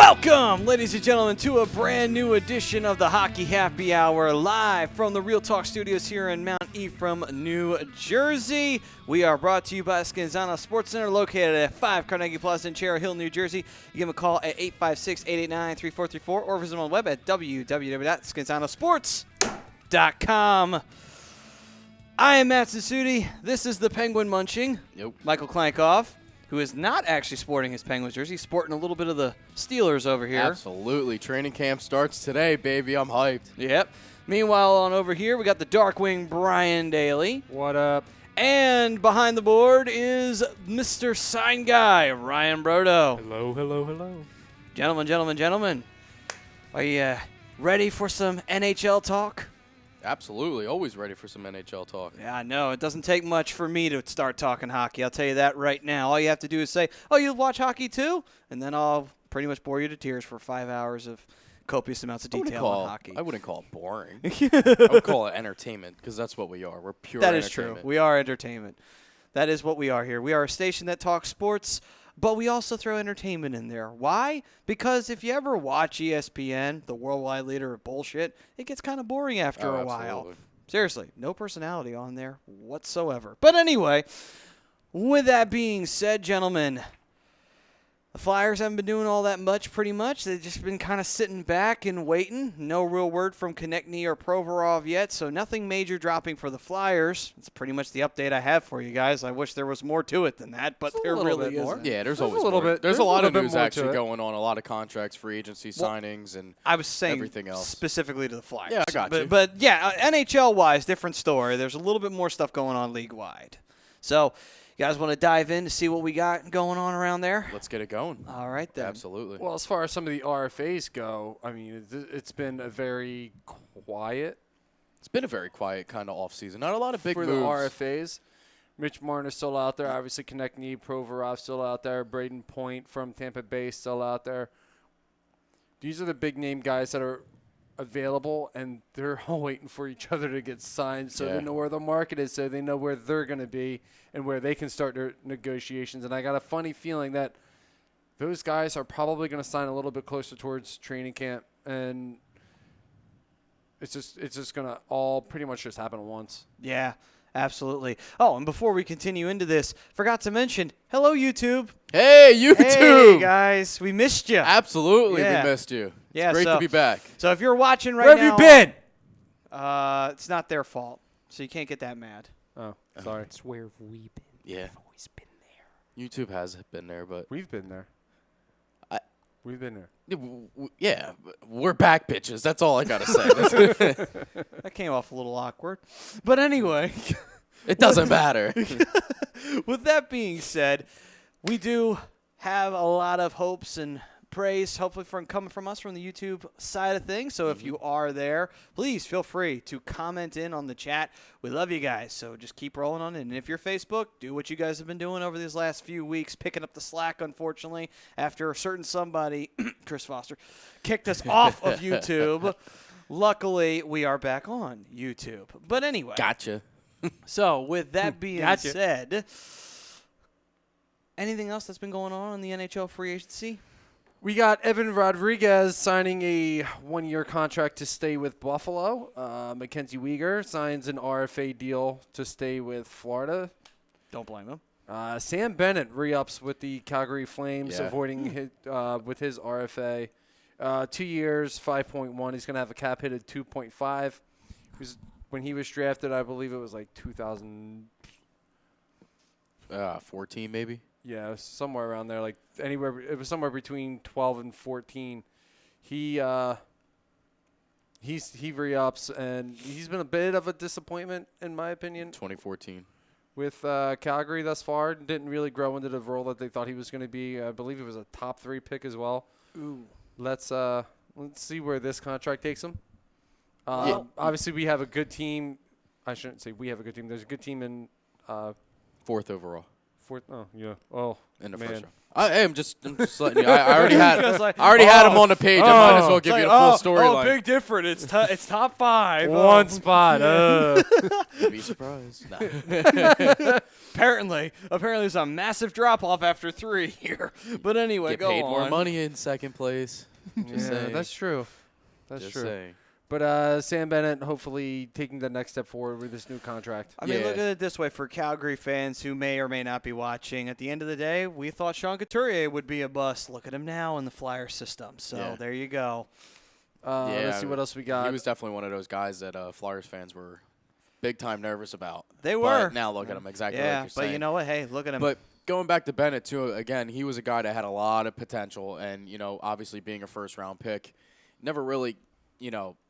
Welcome, ladies and gentlemen, to a brand new edition of the Hockey Happy Hour, live from the Real Talk Studios here in Mount Ephraim, New Jersey. We are brought to you by Scanzano Sports Center, located at 5 Carnegie Plaza in Cherry Hill, New Jersey. You give them a call at 856-889-3434 or visit them on the web at www.scanzanosports.com. I am Matt Sassuti. This is the Penguin Munching. Michael Klankoff, who is not actually sporting his Penguins jersey. He's sporting a little bit of the Steelers over here. Absolutely. Training camp starts today, baby. I'm hyped. Yep. Meanwhile, on over here, we got the Darkwing Brian Daly. What up? And behind the board is Mr. Sign Guy, Ryan Brodo. Hello, hello, hello. Gentlemen. Are you ready for some NHL talk? Absolutely. Always ready for some NHL talk. Yeah, I know. It doesn't take much for me to start talking hockey. I'll tell you that right now. All you have to do is say, oh, you watch hockey too? And then I'll pretty much bore you to tears for 5 hours of copious amounts of detail on hockey. I wouldn't call it boring. I would call it entertainment, because that's what we are. We're pure That entertainment. is true. We are entertainment. That is what we are here. We are a station that talks sports, but we also throw entertainment in there. Why? Because if you ever watch ESPN, the worldwide leader of bullshit, it gets kind of boring after a while. Absolutely. Seriously, no personality on there whatsoever. But anyway, with that being said, gentlemen, the Flyers haven't been doing all that much pretty much. They've just been kind of sitting back and waiting. No real word from Konechny or Provorov yet, so nothing major dropping for the Flyers. That's pretty much the update I have for you guys. I wish there was more to it than that, but there really isn't. Yeah, there's always a little more. bit. There's a lot of news more actually going on. A lot of contracts, free agency signings, and I was saying everything else. Specifically to the Flyers. Yeah, I got you. But yeah, NHL-wise, different story. There's a little bit more stuff going on league-wide. So you guys want to dive in to see what we got going on around there? Let's get it going. All right, then. Absolutely. Well, as far as some of the RFAs go, I mean, it's been a very quiet It's been a very quiet kind of offseason. Not a lot of big for moves. the RFAs. Mitch Marner's still out there. Obviously, Konechny, Provorov still out there. Braden Point from Tampa Bay still out there. These are the big-name guys that are available, and they're all waiting for each other to get signed so they know where the market is, so they know where they're going to be and where they can start their negotiations. And I got a funny feeling that those guys are probably going to sign a little bit closer towards training camp, and it's just going to all pretty much just happen at once. Yeah, absolutely. Oh, and before we continue into this, forgot to mention, hello, YouTube. Hey, YouTube! Hey, guys. We missed you. Absolutely, Yeah. we missed you. Yeah, It's great to be back. So if you're watching right Where now. have you been? It's not their fault, so you can't get that mad. Oh, sorry. That's where we've been. Yeah. We've always been there. YouTube has been there, but We've been there. We've been there. yeah, we're back, bitches. That's all I got to say. That came off a little awkward. But anyway. It doesn't matter. With that being said, we do have a lot of hopes and praise, hopefully coming from us from the YouTube side of things. So if you are there, please feel free to comment in on the chat. We love you guys, so just keep rolling on it. And if you're Facebook, do what you guys have been doing over these last few weeks, picking up the slack, unfortunately, after a certain somebody, Chris Foster, kicked us off of YouTube. Luckily, we are back on YouTube. But anyway. Gotcha. So, with that being Gotcha. said, anything else that's been going on in the NHL Free Agency? We got Evan Rodriguez signing a one-year contract to stay with Buffalo. Mackenzie Weegar signs an RFA deal to stay with Florida. Don't blame him. Sam Bennett re-ups with the Calgary Flames, Yeah. avoiding with his RFA. 2 years, 5.1. He's going to have a cap hit of 2.5. When he was drafted, I believe it was like 14 maybe. Yeah, somewhere around there, like anywhere. It was somewhere between 12 and 14. He re-ups, and he's been a bit of a disappointment in my opinion 2014. with Calgary thus far. Didn't really grow into the role that they thought he was going to be. I believe it was a top 3 pick as well. Ooh. Let's see where this contract takes him. Yeah. Obviously, we have a good team. I shouldn't say we have a good team. There's a good team in 4th overall. Fourth. Oh yeah. Oh in the man. first round. I'm just letting you. I already had. Because, like, I already had him on the page. I might as well give It's you a like, full Oh, storyline. big difference. It's top 5. One spot. You'd be surprised. Nah. Apparently, there's a massive drop off after 3 here. But anyway, Get go paid on. more money in second place. Just saying. That's true. That's Just true. saying. But Sam Bennett hopefully taking the next step forward with this new contract. I mean, Yeah. look at it this way. For Calgary fans who may or may not be watching, at the end of the day, we thought Sean Couturier would be a bust. Look at him now in the Flyer system. So Yeah. there you go. Let's see what else we got. He was definitely one of those guys that Flyers fans were big time nervous about. They were. But now look at him, exactly Yeah, like you're but saying. you know what? Hey, look at him. But going back to Bennett, too, again, he was a guy that had a lot of potential. And, obviously being a first-round pick, never really,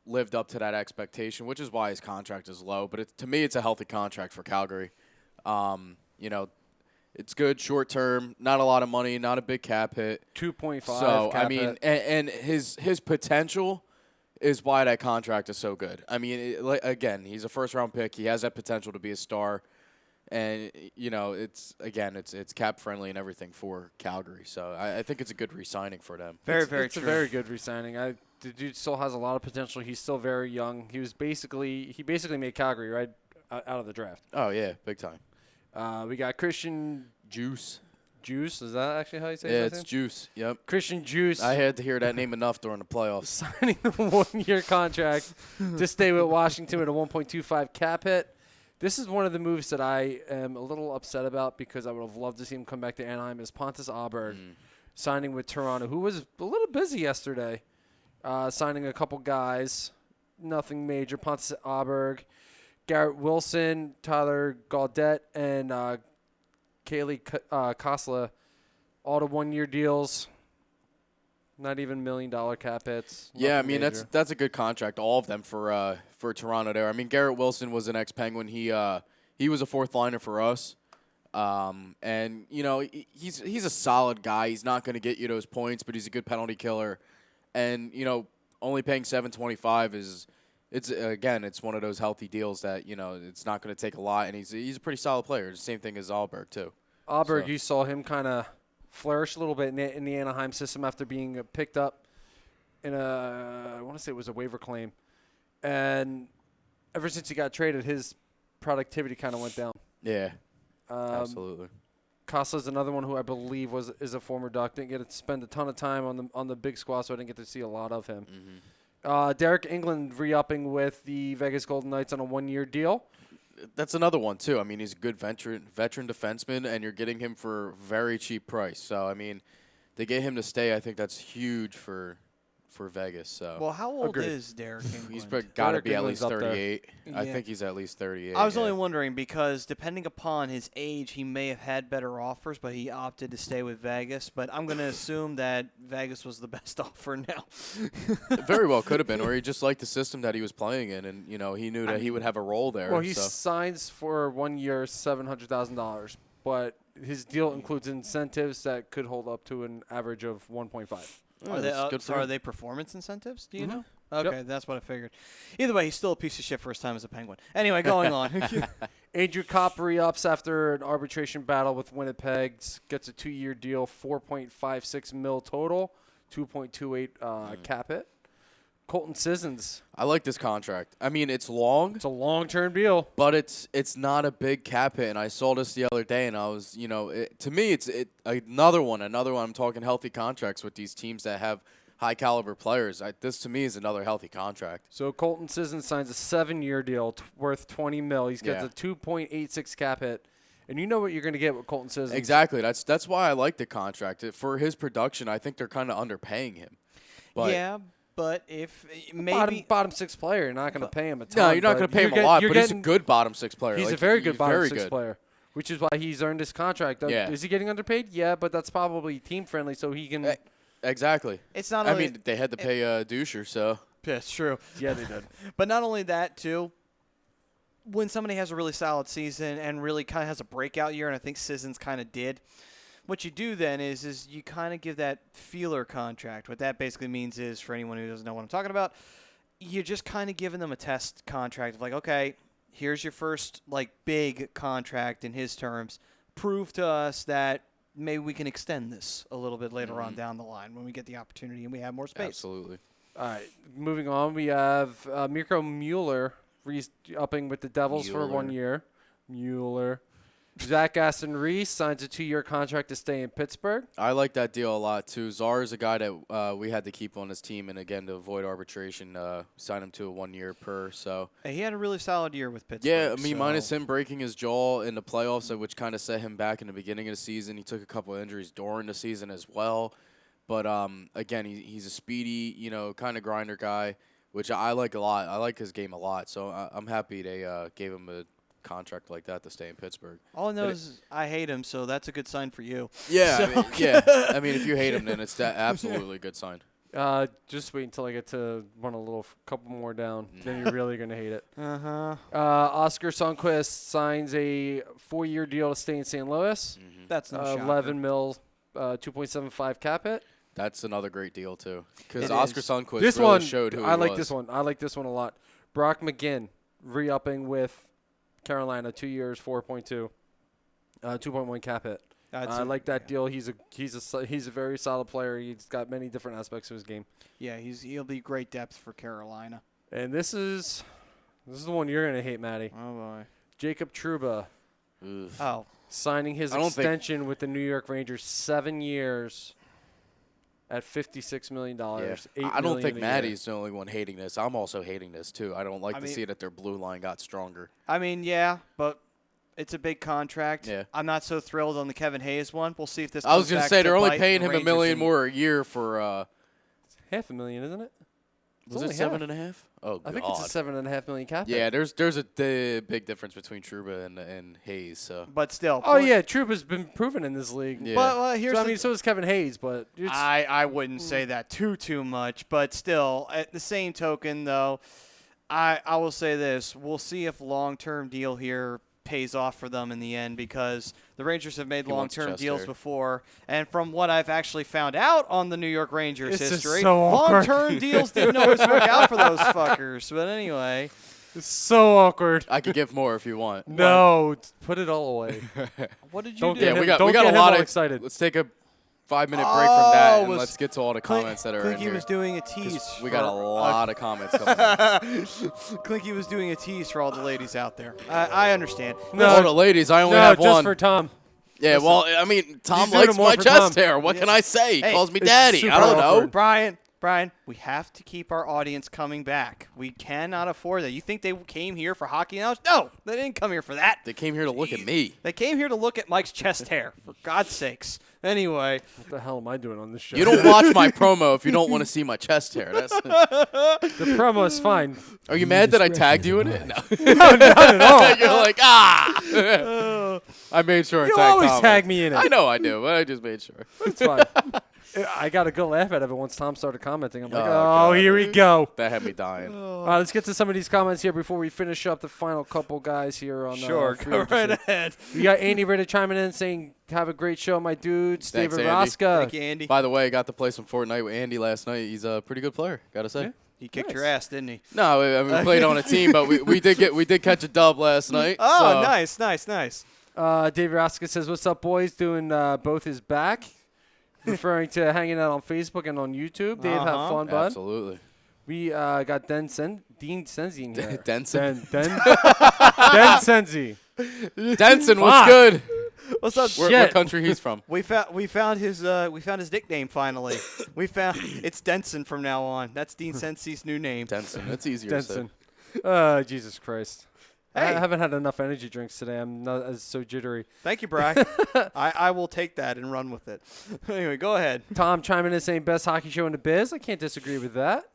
lived up to that expectation, which is why his contract is low. But to me, it's a healthy contract for Calgary. It's good short-term, not a lot of money, not a big cap hit. 2.5. So, cap I mean, hit. and his potential is why that contract is so good. I mean, again, he's a first-round pick. He has that potential to be a star. And, it's cap-friendly and everything for Calgary. So I think it's a good re-signing for them. very it's true. a very good re-signing. The dude still has a lot of potential. He's still very young. He basically made Calgary right out of the draft. Oh, yeah, big time. We got Christian Juice. Juice. Is that actually how you say Yeah, his it's name? Juice. Yep. Christian Juice I had to hear that name enough during the playoffs. signing a 1-year contract to stay with Washington with a 1.25 cap hit. This is one of the moves that I am a little upset about because I would have loved to see him come back to Anaheim. Is Pontus Aberg signing with Toronto, who was a little busy yesterday, signing a couple guys, nothing major. Pontus Aberg, Garrett Wilson, Tyler Gaudette, and Kaylee Kosla, all the 1-year deals. Not even $1 million cap hits. Yeah, I Nothing mean major. that's a good contract. All of them for Toronto there. I mean Garrett Wilson was an ex-Penguin. He was a fourth liner for us, and he's a solid guy. He's not going to get you those points, but he's a good penalty killer, and only paying $725 is it's one of those healthy deals that it's not going to take a lot, and he's a pretty solid player. The same thing as Alberg too. Aberg, So. you saw him kind of flourish a little bit in the Anaheim system after being picked up in I want to say it was a waiver claim. And ever since he got traded, his productivity kind of went down. Yeah, absolutely. Costa's another one who I believe is a former Duck. Didn't get to spend a ton of time on the big squad, so I didn't get to see a lot of him. Derek England re-upping with the Vegas Golden Knights on a 1-year deal. That's another one too. I mean, he's a good veteran defenseman, and you're getting him for a very cheap price. So I mean, to get him to stay, I think that's huge for Vegas. So Well, how old Agreed. is Derek England? he's got to Derek be at England's least up there. 38. I Yeah. think he's at least 38. I was yeah. only wondering because depending upon his age, he may have had better offers, but he opted to stay with Vegas. But I'm going to assume that Vegas was the best offer now. Very well could have been, or he just liked the system that he was playing in, and he knew that he would have a role there. Well, he so. signs for 1 year, $700,000, but his deal includes incentives that could hold up to an average of 1.5. Are they, that's good for are him. they performance incentives? Do you Mhm. know? Okay, that's what I figured. Either way, he's still a piece of shit for his time as a Penguin. Anyway, going on. Andrew Kopp re-ups after an arbitration battle with Winnipeg, gets a 2-year deal, $4.56 million total, 2.28 cap hit. Colton Sissons, I like this contract. I mean, it's long, it's a long-term deal. but it's not a big cap hit. And I saw this the other day, and I was, to me, it's another one. I'm talking healthy contracts with these teams that have high caliber players. This to me is another healthy contract. So Colton Sissons signs a 7-year deal worth $20 million. He's got Yeah. a 2.86 cap hit. And you know what you're going to get with Colton Sissons. Exactly. That's why I like the contract. For his production, I think they're kind of underpaying him. But yeah, but if maybe Bottom 6 player, you're not going to pay him a ton. no, you're not going to pay him a lot, but he's a good bottom 6 player. He's Like, a very good bottom very 6 good. player, which is why he's earned his contract. Yeah. Is he getting underpaid? Yeah, but that's probably team friendly, so he can. Exactly. it's not I only mean, they had to pay Dusher, so. That's true. Yeah, they did. But not only that, too, when somebody has a really solid season and really kind of has a breakout year, and I think Sissons kind of did, what you do then is you kind of give that feeler contract. What that basically means is, for anyone who doesn't know what I'm talking about, you're just kind of giving them a test contract of like, okay, here's your first like big contract in his terms. prove to us that maybe we can extend this a little bit later on down the line when we get the opportunity and we have more space. Absolutely. All right, moving on. We have Mirko Mueller upping with the Devils for 1 year. Mueller. Zach Aston-Reese signs a 2-year contract to stay in Pittsburgh. I like that deal a lot, too. Czar is a guy that we had to keep on his team, and, again, to avoid arbitration, sign him to a 1 year per. So Hey, he had a really solid year with Pittsburgh. yeah, I mean, minus him breaking his jaw in the playoffs, which kind of set him back in the beginning of the season. He took a couple of injuries during the season as well. But, again, he's a speedy, kind of grinder guy, which I like a lot. I like his game a lot. So I'm happy they gave him a contract like that to stay in Pittsburgh. All I know is I hate him, so that's a good sign for you. Yeah, So- I mean, if you hate him, then it's absolutely a good sign. Just wait until I get to one couple more down. Then you're really going to hate it. Uh-huh. Oscar Sundqvist signs a 4-year deal to stay in St. Louis. That's no shocker. 11 mil, 2.75 cap hit. That's another great deal, too. Because It Oscar is. Sundqvist This really one, showed who I he like was. this one. I like this one a lot. Brock McGinn re-upping with Carolina, 2 years, 4.2, 2.1 cap hit. I like that deal. He's a very solid player. He's got many different aspects of his game. Yeah, he'll be great depth for Carolina. And this is the one you're gonna hate, Matty. Oh boy. Jacob Trouba Ugh. Oh. signing his I don't think- extension with the New York Rangers, 7 years at $56 million. Yeah. $8 I don't million think a year. Maddie's the only one hating this. I'm also hating this, too. I don't like I to mean- see that their blue line got stronger. I mean, yeah, but it's a big contract. Yeah. I'm not so thrilled on the Kevin Hayes one. We'll see if this I was comes going to back say, they're only bite paying the him $1 Rangers million in- more a year for, $500,000, isn't it? It's was it only half. 7.5? Oh, I God. think it's a $7.5 million cap. Yeah, hit. there's a big difference between Trouba and Hayes. So But still. Oh yeah, Trouba's been proven in this league. Yeah. But here's So, I the mean, so is Kevin Hayes, but it's, I wouldn't say that too much, but still, at the same token, though, I will say this: we'll see if long-term deal here pays off for them in the end, because the Rangers have made He wants long-term chest deals hair. before, and from what I've actually found out on the New York Rangers This is history, so awkward. long-term deals didn't always work out for those fuckers. But anyway, it's so awkward. I could give more if you want. No, put it all away. what did you Don't do? get Yeah, him- we got don't a get him lot all of excited. Let's take a 5-minute break from that, and was let's get to all the comments that are in Clinky here. was doing a 'Cause tease. we got a for- lot of comments coming in. Clinky was doing a tease for all the ladies out there. I understand. Oh, the ladies, I only No, have just one. for Tom. Yeah, well, I mean, Tom He's doing likes it more my for chest Tom. hair. What can I say? He Hey, calls me it's daddy. super I don't know. awkward. Brian, we have to keep our audience coming back. We cannot afford that. You think they came here for hockey knowledge? No, they didn't come here for that. They came here to look at me. They came here to look at Mike's chest hair, for God's sakes. Anyway, What the hell am I doing on this show? You don't watch my promo if you don't want to see my chest hair. That's, The promo is fine. are you mad that I tagged you in it? No. Not at all. You're like, I made sure I You tagged always Tom tag in. me in it. I know I do, but I just made sure. It's fine. I got a good laugh out of it once Tom started commenting. I'm like, Oh, oh, God. here we go. That had me dying. Let's get to some of these comments here before we finish up the final couple guys here on sure, Free go Agency. right ahead. We got Andy Ritter chiming in saying, have a great show, my dudes. Thanks, David Andy. Roska. Thank you, Andy. By the way, I got to play some Fortnite with Andy last night. He's a pretty good player, gotta say. Yeah. He kicked Nice. your ass, didn't he? No, I mean, we played on a team, but we did catch a dub last night. Oh, so. nice. David Roska says, what's up, boys? Doing both is back. Referring to hanging out on Facebook and on YouTube. Dave, have Uh-huh. fun, bud. Absolutely. We got Dean Senzi in here. Denson. Den Senzi. Denson, what's Fuck. good? What's up? Shit. What country he's from? We found his nickname finally. It's Denson from now on. That's Dean Sensi's new name. Denson. That's easier to say. Denson. Jesus Christ. Hey. I haven't had enough energy drinks today. I'm not as so jittery. Thank you, Brian. I will take that and run with it. Anyway, go ahead. Tom chiming in saying best hockey show in the biz. I can't disagree with that.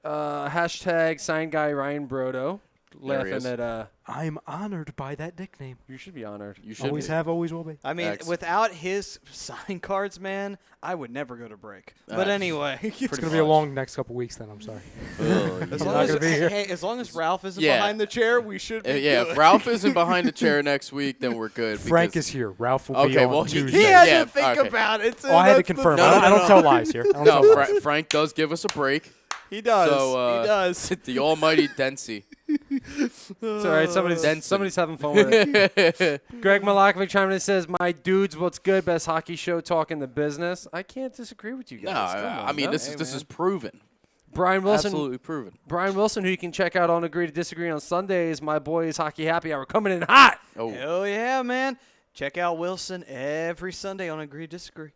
Hashtag sign guy Ryan Brodo. There he is. Laughing at I'm honored by that nickname. you should be honored. You should Always be. have, always will be. I mean, X. without his sign cards, man, I would never go to break. But anyway, It's Pretty going to be a much. long next couple weeks then, I'm sorry. Ugh, as yeah. long not as, gonna be here. hey, as long as Ralph isn't Yeah. behind the chair, we should be Yeah, good. if Ralph isn't behind the chair next week, then we're good. Frank because- is here. Ralph will be Okay, on well, Tuesday. He had Yeah, to think okay. about it. Oh, I had to That's the confirm. No, I no, don't no. tell lies here. I don't tell No, lies. Frank does give us a break. He does. So, he does. The almighty Dempsey. It's all right. Denson. Somebody's having fun with it. Greg Malakovic chiming in says, "My dudes, what's good? Best hockey show talk in the business." I can't disagree with you No, guys. Come on, I mean no. this is proven. Brian Wilson. Absolutely proven. Brian Wilson, who you can check out on Agree to Disagree on Sundays. My boys Hockey Happy Hour coming in hot. Oh, Hell yeah, man. Check out Wilson every Sunday on Agree to Disagree.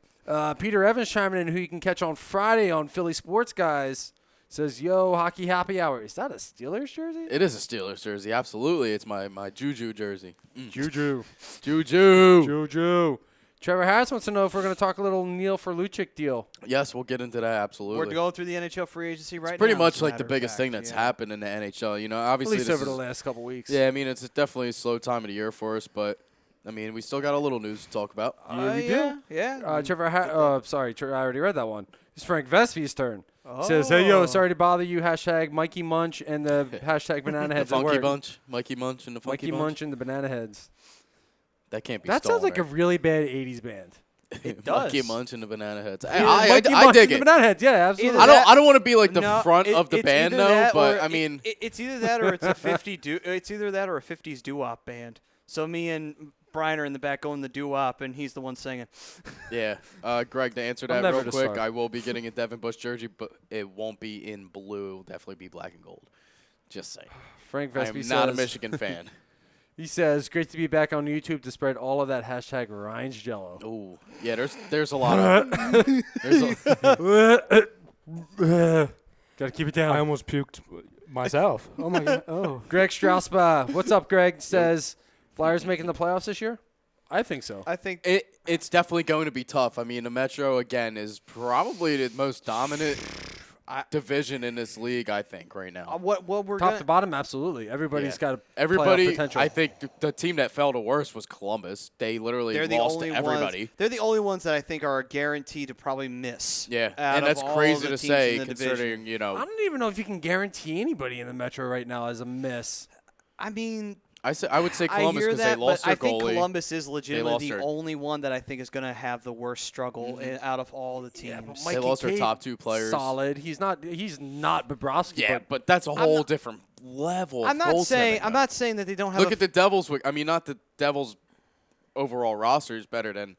Peter Evans chiming in, who you can catch on Friday on Philly Sports Guys, says, "Yo, Hockey Happy Hour." Is that a Steelers jersey? it is a Steelers jersey. Absolutely, it's my Juju jersey. Juju. Juju. Trevor Harris wants to know if we're going to talk a little Neal for Lucic deal. Yes, we'll get into that. Absolutely. We're going through the NHL Free Agency right now. Pretty as much a like the matter of biggest thing fact, that's yeah. happened in the NHL. You know, At obviously least this over the is- last couple weeks. Yeah, I mean it's definitely a slow time of the year for us, but I mean we still got a little news to talk about. Yeah, we do. Yeah. Sorry, I already read that one. It's Frank Vesvy's turn. Says, "Hey, yo, sorry to bother you. Hashtag Mikey Munch and the hashtag Banana The Heads. Funky Bunch, Mikey Munch, and the Funky Mikey Bunch. Munch and the Banana Heads. That can't be. That sounds stolen, like a really bad 80s band. It does. Monkey Munch and the Banana Heads. Mikey I Munch dig and the it. Banana Heads, yeah, absolutely. Either I don't want to be like the No, front of the it's band either though, that but or I mean, it's either that or it's a 50 it's either that or a 50s doo-wop band. So me and Brian are in the back going the doo-wop, and he's the one singing. yeah. Greg, to answer I'm that never real to quick, start. I will be getting a Devin Bush jersey, but it won't be in blue. It'll definitely be black and gold. Just saying. Frank I Vesby am not a says, Michigan fan. he says, "Great to be back on YouTube to spread all of that hashtag Ryan's Jello." Oh, yeah. There's a lot of. There's Gotta keep it I down. almost puked myself. Oh my god. Oh. Greg Strausbaugh, what's up, Greg? Says, Flyers making the playoffs this year? I think so. I think it's definitely going to be tough. I mean, the Metro again is probably the most dominant division in this league. I think right now. what we're Top gonna, to bottom, absolutely. Everybody's Yeah. got a playoff Everybody, potential. I think the team that fell to worst was Columbus. They literally they're the lost only to everybody. ones. They're the only ones that I think are guaranteed to probably miss. Yeah, out and of that's all crazy the to teams say in the division. considering, you know. I don't even know if you can guarantee anybody in the Metro right now as a miss. I mean, I would say Columbus I hear because that, they lost but their I think goalie. Columbus is legitimately lost the their- only one that I think is going to have the worst struggle out of all the teams. Yeah, but They Mikey lost their Cade, top two players. Solid. He's not Bobrovsky. Yeah, but but that's a I'm whole not- different level. Of I'm not saying goaltending, that they don't have. though. Look at the Devils. I mean, not the Devils' overall roster is better than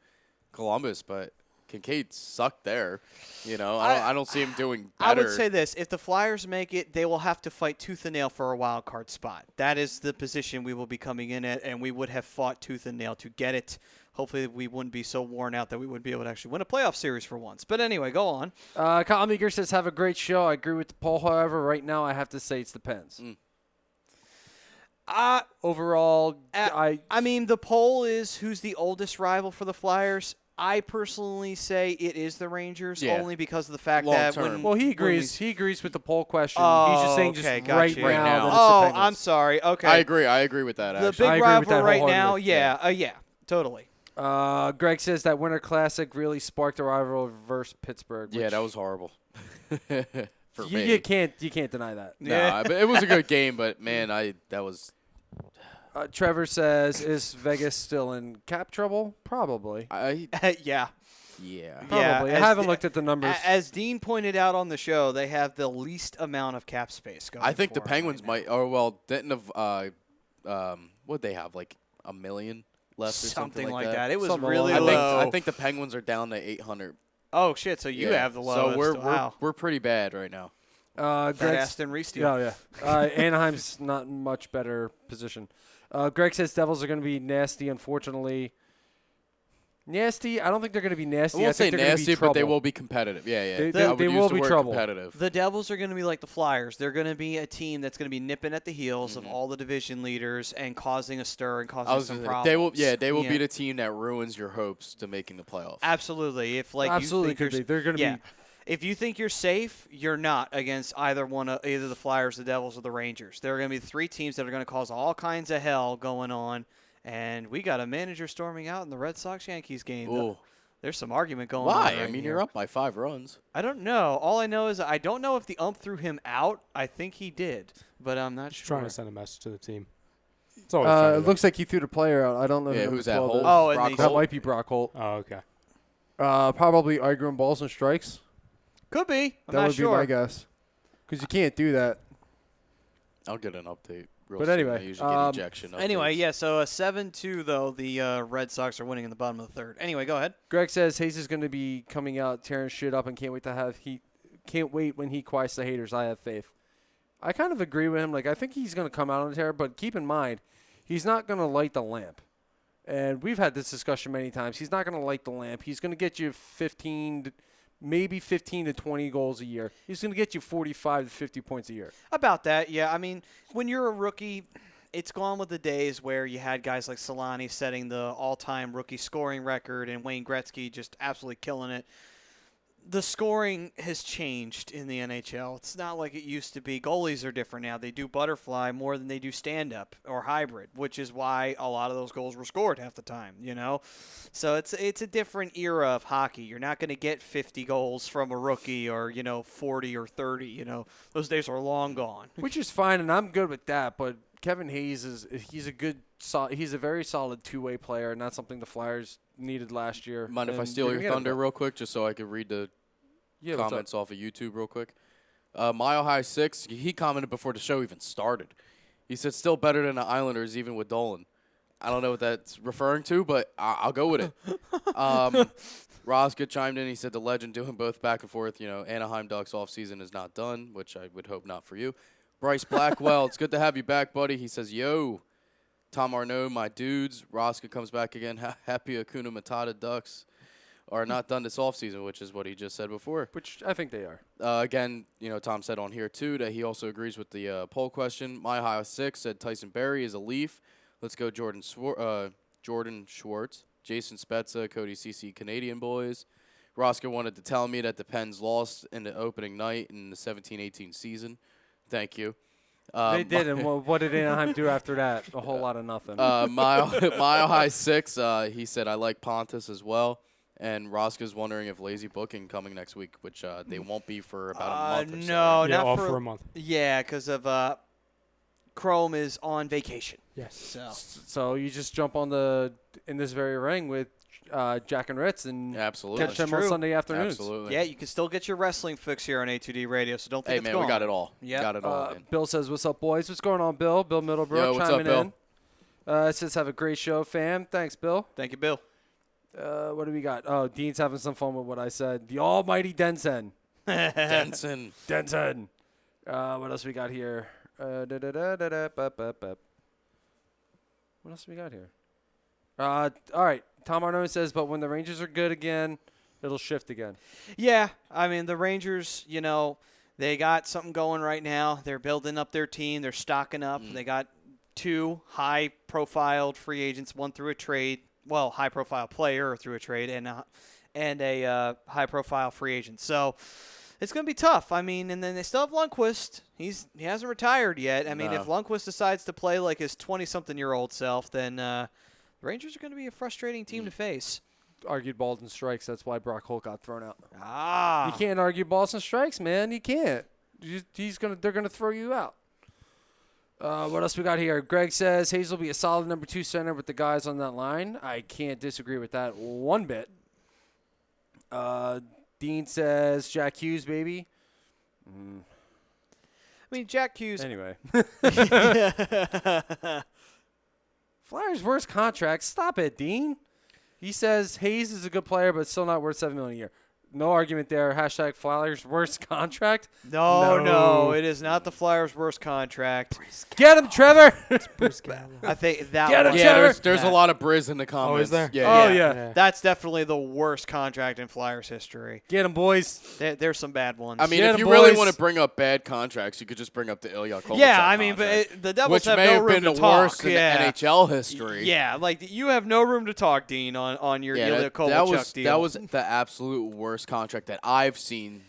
Columbus, but Kincaid sucked there. You know, I don't see him doing I better. would say this: if the Flyers make it, they will have to fight tooth and nail for a wild card spot. That is the position we will be coming in at, and we would have fought tooth and nail to get it. Hopefully, we wouldn't be so worn out that we wouldn't be able to actually win a playoff series for once. But anyway, go on. Kyle Meager says, "Have a great show." I agree with the poll. However, right now I have to say it's the Pens. Overall, I mean, the poll is who's the oldest rival for the Flyers. I personally say it is the Rangers, Yeah. only because of the fact Long that term. when well, he when agrees. we- He agrees with the poll question. Oh, He's just saying okay, just got right you. now. Right now. that it's Oh, the Penguins. I'm sorry. Okay, I agree with that. the Actually, big I agree with rival that right now. wholeheartedly. Yeah, totally. Greg says that Winter Classic really sparked a rivalry versus Pittsburgh. yeah, which that was horrible. For you, me. you can't deny that. Nah, but it was a good game, but man, that was. Trevor says, "Is Vegas still in cap trouble?" Probably. Yeah. Yeah. Probably. I as haven't the- looked at the numbers. As Dean pointed out on the show, they have the least amount of cap space going. I think the for 'em Penguins right might. Or well, didn't have. What'd they have? Like $1 million left or something like that. It was Something really along low. I think the Penguins are down to 800. Oh shit! So you Yeah. have the lowest. So wow. we're pretty bad right now. That Greg's, Aston Reese deal. yeah. Anaheim's not in much better position. Greg says Devils are going to be nasty, unfortunately. Nasty? I don't think they're going to be nasty. I won't say think they're gonna nasty, be but they trouble. will be competitive. Yeah. They I would use will the be word trouble. competitive. The Devils are going to be like the Flyers. They're going to be a team that's going to be nipping at the heels Mm-hmm. of all the division leaders and causing a stir and I causing was some gonna- problems. they will be the team that ruins your hopes to making the playoffs. Absolutely. If like Absolutely you could think be. They're going to yeah. be. If you think you're safe, you're not against either the Flyers, the Devils, or the Rangers. There are going to be three teams that are going to cause all kinds of hell going on, and we got a manager storming out in the Red Sox-Yankees game. Ooh. There's some argument going on. Why? right I mean, here. you're up by 5 runs. I don't know. All I know is I don't know if the ump threw him out. I think he did, but I'm not Just sure. trying to send a message to the team. It's always trying to It do. looks like he threw the player out. I don't know. Yeah, who who's the that? 12 Holt? is. Oh, and Brock they- That Holt? might be Brock Holt. Oh, okay. Probably Igor balls and strikes. Could be. I'm That not would sure. be my guess. Because you can't do that. I'll get an update real But soon. anyway, I usually get ejection updates. Anyway, yeah, so 7-2, though, the Red Sox are winning in the bottom of the third. Anyway, go ahead. Greg says Hayes is going to be coming out tearing shit up and can't wait when he quiets the haters. I have faith. I kind of agree with him. Like, I think he's going to come out on a tear, but keep in mind, he's not going to light the lamp. And we've had this discussion many times. He's not going to light the lamp. He's going to get you 15 to 20 goals a year. He's going to get you 45 to 50 points a year. About that, yeah. I mean, when you're a rookie, it's gone with the days where you had guys like Solani setting the all-time rookie scoring record and Wayne Gretzky just absolutely killing it. The scoring has changed in the NHL. It's not like it used to be. Goalies are different now. They do butterfly more than they do stand-up or hybrid, which is why a lot of those goals were scored half the time, you know? So it's a different era of hockey. You're not going to get 50 goals from a rookie or, 40 or 30, Those days are long gone. Which is fine, and I'm good with that, but Kevin Hayes he's a very solid two-way player, and that's something the Flyers needed last year. Mind if I steal your thunder real quick, just so I can read the comments off of YouTube real quick? Mile High 6, he commented before the show even started. He said, still better than the Islanders, even with Dolan. I don't know what that's referring to, but I'll go with it. Roska chimed in. He said, the legend doing both back and forth. Anaheim Ducks offseason is not done, which I would hope not for you. Bryce Blackwell, it's good to have you back, buddy. He says, yo. Tom Arnaud, my dudes. Roska comes back again. Happy Hakuna Matata Ducks are not done this offseason, which is what he just said before. Which I think they are. Again, Tom said on here, too, that he also agrees with the poll question. My High 6 said Tyson Barrie is a Leaf. Let's go Jordan Schwartz, Jason Spezza, Cody Ceci, Canadian boys. Roska wanted to tell me that the Pens lost in the opening night in the 17-18 season. Thank you. They did, and what did Anaheim do after that? A whole lot of nothing. Mile High 6, he said, I like Pontus as well. And Roska's wondering if lazy booking coming next week, which they won't be for about a month or so. No, Yeah, not off for a month. Yeah, because of Chrome is on vacation. Yes. So you just jump on in this very ring with Jack and Ritz and Absolutely. catch them on Sunday afternoons. Absolutely. Yeah, you can still get your wrestling fix here on A2D Radio, so don't think Hey, it's man, gone. we got it all. Yeah. Got it all. Man. Bill says, what's up, boys? What's going on, Bill? Bill Middlebrook Yo, what's up, chiming Bill? in. It says, have a great show, fam. Thanks, Bill. Thank you, Bill. What do we got? Oh, Dean's having some fun with what I said. The almighty Denson. Denson. What else we got here? What else we got here? All right. Tom Arnaud says, but when the Rangers are good again, it'll shift again. Yeah, I mean, the Rangers, they got something going right now. They're building up their team. They're stocking up. They got two high-profiled free agents, one through a trade. Well, high-profile player through a trade and a high-profile free agent. So it's going to be tough. I mean, and then they still have Lundqvist. He hasn't retired yet. I mean, if Lundqvist decides to play like his 20-something-year-old self, then the Rangers are going to be a frustrating team to face. Argued balls and strikes. That's why Brock Holt got thrown out. Ah. You can't argue balls and strikes, man. You can't. They're going to throw you out. What else we got here? Greg says Hayes will be a solid number 2 center with the guys on that line. I can't disagree with that one bit. Dean says Jack Hughes, baby. I mean, Jack Hughes. Anyway. Flyers' worst contract. Stop it, Dean. He says Hayes is a good player, but still not worth $7 million a year. No argument there. Hashtag Flyers' worst contract. No, it is not the Flyers' worst contract. Get him, Trevor. I think that Get him, one. Trevor. There's a lot of Briz in the comments. is there? Yeah. Oh, yeah. That's definitely the worst contract in Flyers history. Get him, boys. There's some bad ones. I mean, Get if 'em, you really boys. want to bring up bad contracts, you could just bring up the Ilya Kovalchuk yeah, I mean, contract, but the Devils which have may no have room been to the talk. worst in NHL history. Yeah, like you have no room to talk, Dean, on your Ilya Kovalchuk deal. That was the absolute worst contract that I've seen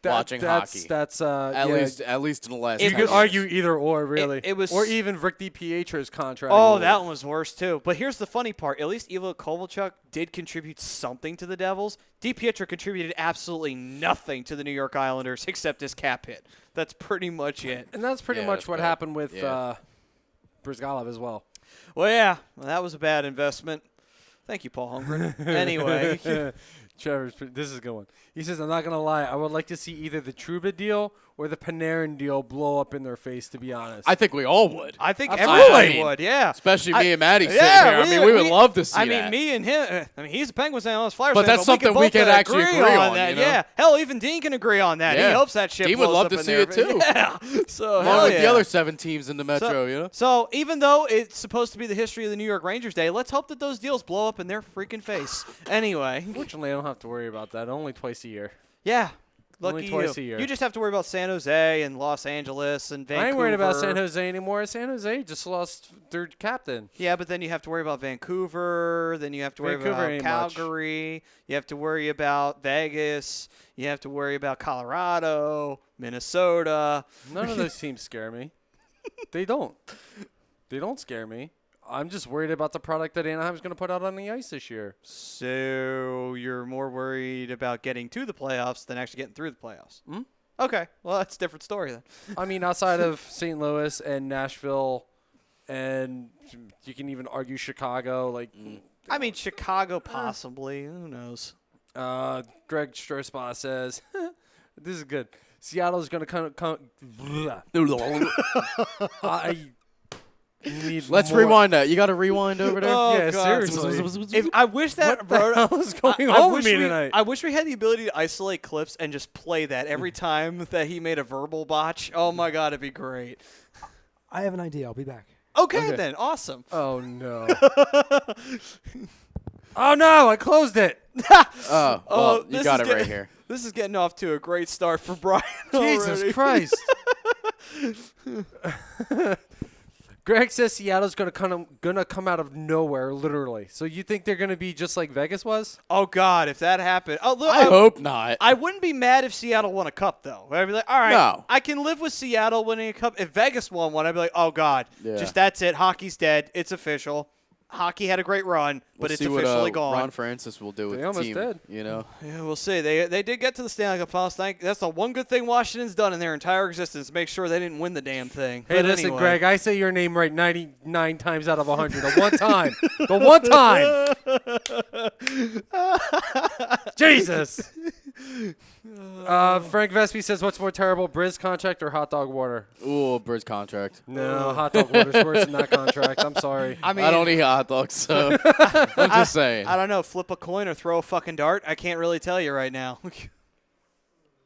watching hockey. That's at least in the last. You 10 could years. argue either or, really. It was, or even Rick DiPietro's contract. Oh, that one was worse, too. But here's the funny part. At least Ilya Kovalchuk did contribute something to the Devils. DiPietro contributed absolutely nothing to the New York Islanders except his cap hit. That's pretty much it. And that's pretty much what happened with Brizgalov as well. Well, yeah. Well, that was a bad investment. Thank you, Paul Holmgren. Anyway. This is a good one. He says, I'm not going to lie. I would like to see either the Trouba deal or the Panarin deal blow up in their face, to be honest. I think we all would. I think Absolutely. everybody would, yeah. Especially me and Maddie sitting Yeah, here. We would love to see that. I mean, me and him. I mean, he's a Penguins fan, I was Flyers But fan, that's something we can can actually agree on, that. you know? Yeah, hell, even Dean can agree on that. Yeah. He hopes that shit Dean would blows love up to in see there. it too. Yeah. So Along hell with yeah. the other 7 teams in the Metro, you know? So even though it's supposed to be the history of the New York Rangers Day, let's hope that those deals blow up in their freaking face. Anyway. Fortunately, I don't have to worry about that. Only twice a year. Yeah. Only Lucky twice you. a year. You just have to worry about San Jose and Los Angeles and Vancouver. I ain't worried about San Jose anymore. San Jose just lost their captain. Yeah, but then you have to worry about Vancouver. Then you have to worry Vancouver about ain't Calgary. You have to worry about Vegas. You have to worry about Colorado, Minnesota. None of those teams scare me. They don't. They don't scare me. I'm just worried about the product that Anaheim's going to put out on the ice this year. So you're more worried about getting to the playoffs than actually getting through the playoffs. Hmm? Okay, well, that's a different story then. I mean, outside of St. Louis and Nashville, and you can even argue Chicago. Like, I mean, Chicago possibly. Who knows? Greg Strasbaugh says, this is good. Seattle's going to come. I need Let's more. rewind that. You got to rewind over there? Oh, Yeah, God. seriously. If I wish that What the hell is going I on wish with me we- tonight? I wish we had the ability to isolate clips and just play that every time that he made a verbal botch. Oh my God, it'd be great. I have an idea. I'll be back. Okay, Okay. then, awesome. Oh, no. Oh, no, I closed it. Oh, well, you this got is it right here. This is getting off to a great start for Brian. Jesus already. Christ. Greg says Seattle's gonna come out of nowhere, literally. So you think they're gonna be just like Vegas was? Oh God, if that happened, oh look, I hope not. I wouldn't be mad if Seattle won a cup though. I'd be like, all right, No. I can live with Seattle winning a cup. If Vegas won one, I'd be like, oh God, Yeah. just that's it. Hockey's dead. It's official. Hockey had a great run, but We'll it's see officially what gone. Ron Francis will do with They the almost team. did. You know, Yeah, we'll see. They did get to the Stanley Cup Finals. That's the one good thing Washington's done in their entire existence. Make sure they didn't win the damn thing. Hey, But listen, anyway. Greg, I say your name right 99 times out of 100. The one time. The one time. Jesus. Frank Vespi says, what's more terrible, Briz contract or hot dog water? ooh, Bird's contract. No, hot dog water's worse than that contract. I'm sorry. I mean, I don't eat hot dogs, so I'm just saying. I don't know. Flip a coin or throw a fucking dart. I can't really tell you right now.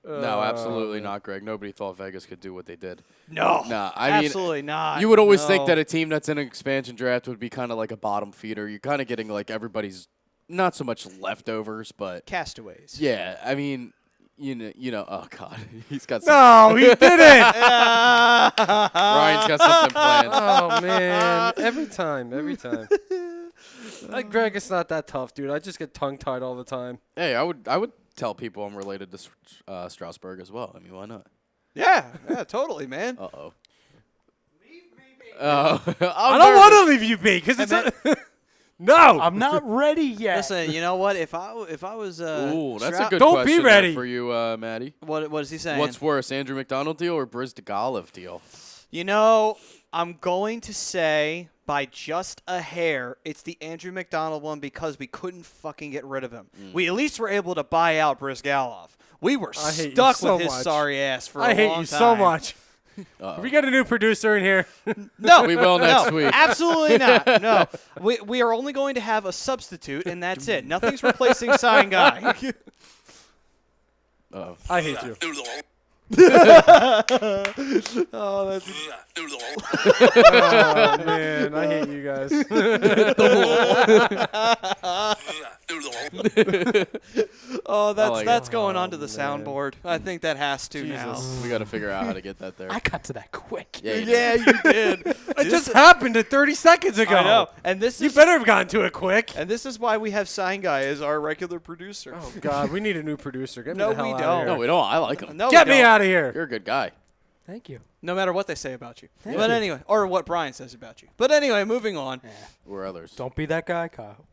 No, absolutely not, Greg. Nobody thought Vegas could do what they did. No. Nah, I mean, absolutely not. you would always think No. that a team that's in an expansion draft would be kind of like a bottom feeder. You're kind of getting like everybody's not so much leftovers, but Castaways. yeah, I mean, you know. Oh God, he's got No, he didn't. Ryan's got something planned. Oh, man. Every time. Greg, it's not that tough, dude. I just get tongue-tied all the time. Hey, I would tell people I'm related to Strasburg as well. I mean, why not? Yeah, totally, man. Uh-oh. Oh, I don't want to leave you be because it's no. I'm not ready yet. Listen, you know what? If I was Ooh, that's a Stroud- good Don't be question there ready. for you, Maddie. What is he saying? What's worse, Andrew McDonald deal or Briz DeGalev deal? You know, I'm going to say by just a hair, it's the Andrew McDonald one because we couldn't fucking get rid of him. We at least were able to buy out Brizgalov. We were I hate you stuck so with his much. sorry ass for a I long hate time. you so much. Uh-oh. We got a new producer in here. No, We will next week. Absolutely not. No, we are only going to have a substitute, and that's it. Nothing's replacing sign guy. Uh-oh. I hate you. Oh, that's Oh man, I hate you guys. oh, that's like that's it. going Oh, onto the man. soundboard. I think that has to now. Jesus. We got to figure out how to get that there. I got to that quick. Yeah, you Yeah, you did. It just happened 30 seconds ago. I know. And this You is better have gotten to it quick. and this is why we have sign guy as our regular producer. Oh God, we need a new producer. Get me No, the hell we out don't. of No, here. we don't. I like him. No, we Get me don't. out of here. You're a good guy. Thank you. No matter what they say about you. Thank But you. anyway, or what Brian says about you. But anyway, moving on. Or others. Don't be that guy, Kyle.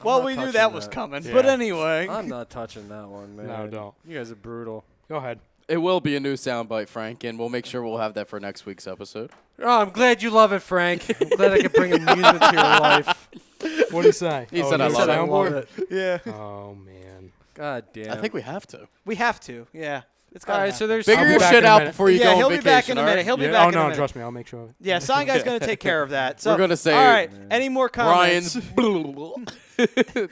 Well, not we knew touching that was that. coming. Yeah. But anyway. I'm not touching that one, man. No, don't. You guys are brutal. Go ahead. It will be a new soundbite, Frank, and we'll make sure we'll have that for next week's episode. Oh, I'm glad you love it, Frank. I'm glad I could bring amusement to your life. What did he say? He said, "I he love said, it." love it. Yeah. Oh, man. God damn. I think we have to. We have to. Yeah. It's All gotta right, so happen. there's Figure I'll be your back shit in a out minute. before you Yeah, go on he'll vacation. be back in a all minute. right? He'll be Yeah, back oh, in a no, minute. trust me. I'll make sure. Yeah, Sign Guy's going to take care of that. So, We're gonna say all right, any more comments? Brian's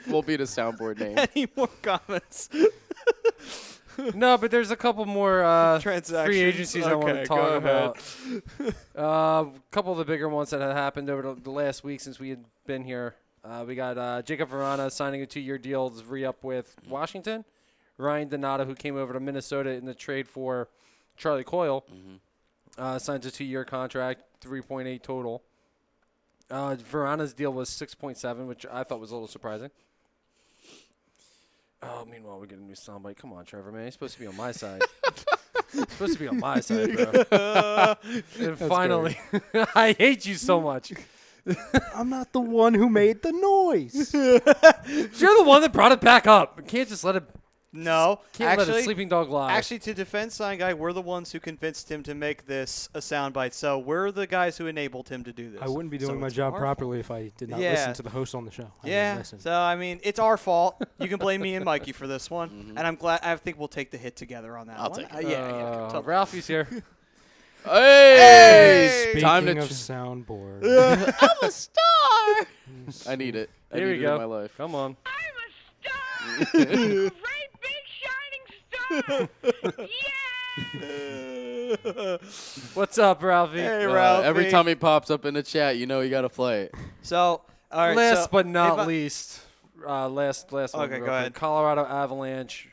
will be the soundboard name. Any more comments? No, but there's a couple more Transactions. free agencies I want Okay, to go talk ahead. about. A couple of the bigger ones that have happened over the last week since we had been here. We got Jacob Verana signing a 2-year deal to re-up with Washington. Ryan Donato, who came over to Minnesota in the trade for Charlie Coyle, signs a 2-year contract, 3.8 total. Verana's deal was 6.7, which I thought was a little surprising. Oh, meanwhile, we get a new soundbite. Come on, Trevor, man. You're supposed to be on my side. You're supposed to be on my side, bro. And finally, I hate you so much. I'm not the one who made the noise. You're the one that brought it back up. You can't just let it. No, Can't let a actually, sleeping dog lie. actually, to defend Sign Guy, we're the ones who convinced him to make this a soundbite. So we're the guys who enabled him to do this. I wouldn't be So doing my it's job our properly if I did not Yeah. listen to the host on the show. I didn't Yeah. listen. So I mean, it's our fault. You can blame me and Mikey for this one, and I'm glad. I think we'll take the hit together on that I'll one. take it. Yeah. Totally. Ralphie's here. Hey! Hey! Time Speaking to. of soundboard. I'm a star. I need it. I Here need we it go. in my life. Come on. I'm a star! A great big shining star! Yeah! What's up, Ralphie? Hey, Ralphie. Every time he pops up in the chat, you know you got to play it. So, all right. Last so but not if I- least, last one. Okay, real go quick. ahead. Colorado Avalanche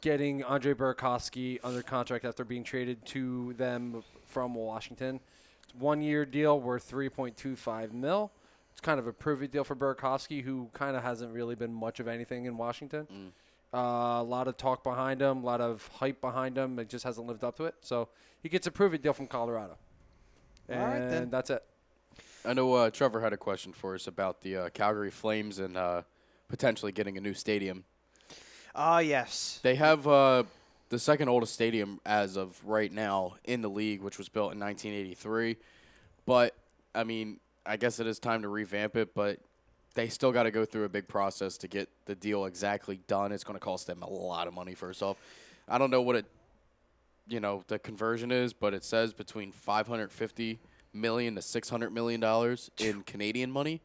getting Andre Burakovsky under contract after being traded to them from Washington. It's a 1-year deal worth $3.25 million. It's kind of a prove-it deal for Burakovsky, who kind of hasn't really been much of anything in Washington. A lot of talk behind him, a lot of hype behind him. It just hasn't lived up to it. So he gets a prove-it deal from Colorado. All right, then. And that's it. I know Trevor had a question for us about the Calgary Flames and potentially getting a new stadium. Yes. They have the second oldest stadium as of right now in the league, which was built in 1983. But, I mean, I guess it is time to revamp it, but they still got to go through a big process to get the deal exactly done. It's going to cost them a lot of money, first off. I don't know what the conversion is, but it says between $550 million to $600 million in Canadian money.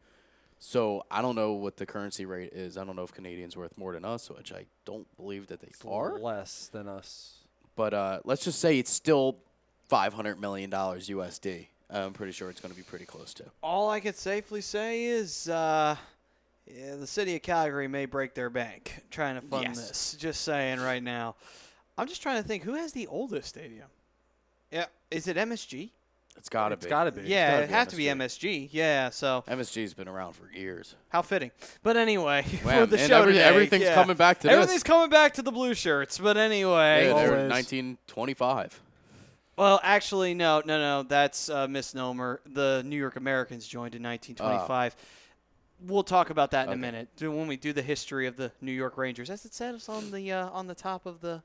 So I don't know what the currency rate is. I don't know if Canadian's worth more than us, which I don't believe that they are. Less than us. But let's just say it's still $500 million USD. I'm pretty sure it's going to be pretty close to. All I could safely say is the city of Calgary may break their bank trying to fund Yes. this. Just saying right now. I'm just trying to think, who has the oldest stadium? Yeah, is it MSG? It's got to be. It's got to be. Yeah, gotta it be has to be MSG. MSG. Yeah, so MSG's been around for years. how fitting. But anyway, Wow, for the and show today, everything's yeah. coming back to Everything's this. coming back to the blue shirts. But anyway, Yeah, they're Always. 1925. well, actually, no, that's a misnomer. The New York Americans joined in 1925. We'll talk about that in a Okay. minute when we do the history of the New York Rangers. As it says on the top of the,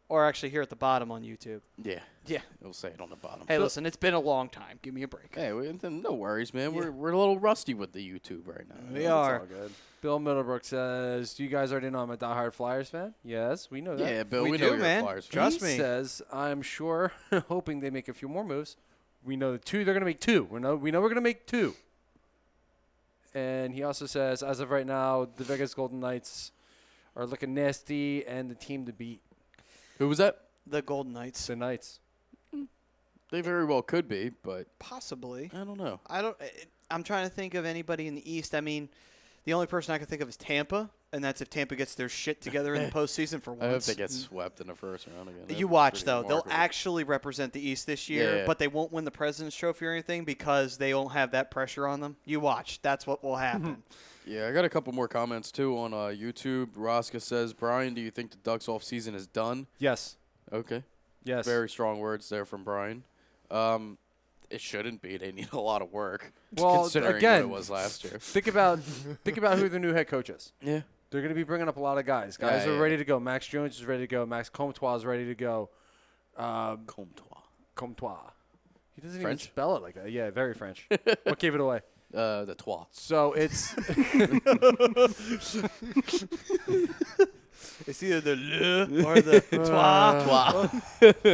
or actually here at the bottom on YouTube. Yeah. Yeah. We'll say it on the bottom. Hey, listen, it's been a long time. Give me a break. Hey, no worries, man. Yeah. We're a little rusty with the YouTube right now. We It's are. all good. Bill Middlebrook says, "Do you guys already know I'm a diehard Flyers fan?" Yes, we know that. Yeah, Bill, We we do, know you're man. a Flyers fan. Trust He me. says, "I'm sure, hoping they make a few more moves. We know they're going to make two. We know we're going to make two." And he also says, as of right now, the Vegas Golden Knights are looking nasty and the team to beat. Who was that? The Golden Knights, The Knights. They very well could be, but possibly. I don't know. I'm trying to think of anybody in the East. I mean, the only person I can think of is Tampa, and that's if Tampa gets their shit together in the postseason for once. I hope they get swept in the first round again. That'd You be watch, pretty though. They'll remarkable. actually represent the East this year, Yeah. but they won't win the President's Trophy or anything because they won't have that pressure on them. You watch. That's what will happen. Yeah, I got a couple more comments, too, on YouTube. Roska says, Brian, do you think the Ducks off-season is done? Yes. Okay. Yes. Very strong words there from Brian. It shouldn't be. They need a lot of work, Well, considering again, what it was last year. Think about who the new head coach is. Yeah. They're going to be bringing up a lot of guys. Guys Yeah, are yeah. ready to go. Max Jones is ready to go. Max Comtois is ready to go. Comtois. Comtois. He doesn't French? even spell it like that. Yeah, very French. What gave it away? The Trois. So it's It's either the le or the trois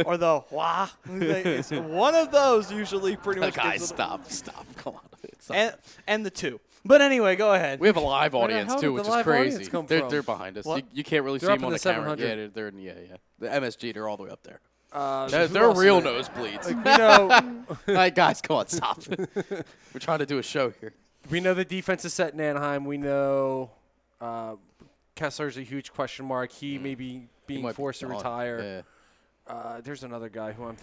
or the wah. It's one of those usually pretty much. Guys, gives it- stop. Come on. It's not- And the two. But anyway, go ahead. we have a live Where the audience hell too, did which the is live audience crazy. come They're from? behind us. What? You can't really They're see up them on in the the camera. 700. Yeah, yeah. The MSG, they're all the way up there. who They're else real is there? nosebleeds. We know All right, guys, come on, stop. We're trying to do a show here. we know the defense is set in Anaheim. We know Kessler's a huge question mark. He may be He being might be forced to gone. retire. There's another guy who I'm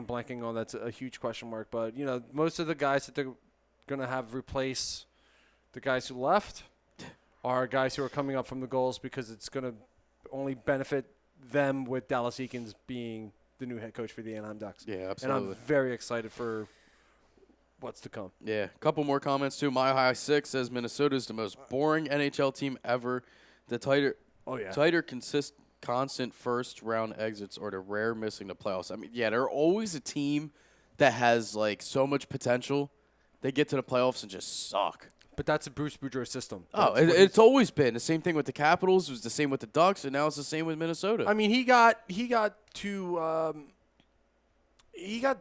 blanking on. That's a huge question mark. But most of the guys that they're gonna have replace the guys who left are guys who are coming up from the goals because it's gonna only benefit them with Dallas Eakins being the new head coach for the Anaheim Ducks. Yeah, And absolutely. I'm very excited for what's to come. Yeah, a couple more comments too. My High 6 says Minnesota's the most boring NHL team ever. The tighter, constant first round exits or the rare missing the playoffs. I mean, yeah, they're always a team that has like so much potential. They get to the playoffs and just suck. But that's a Bruce Boudreau system. Oh, That's what it's always been the same thing with the Capitals. It was the same with the Ducks, and now it's the same with Minnesota. I mean, he got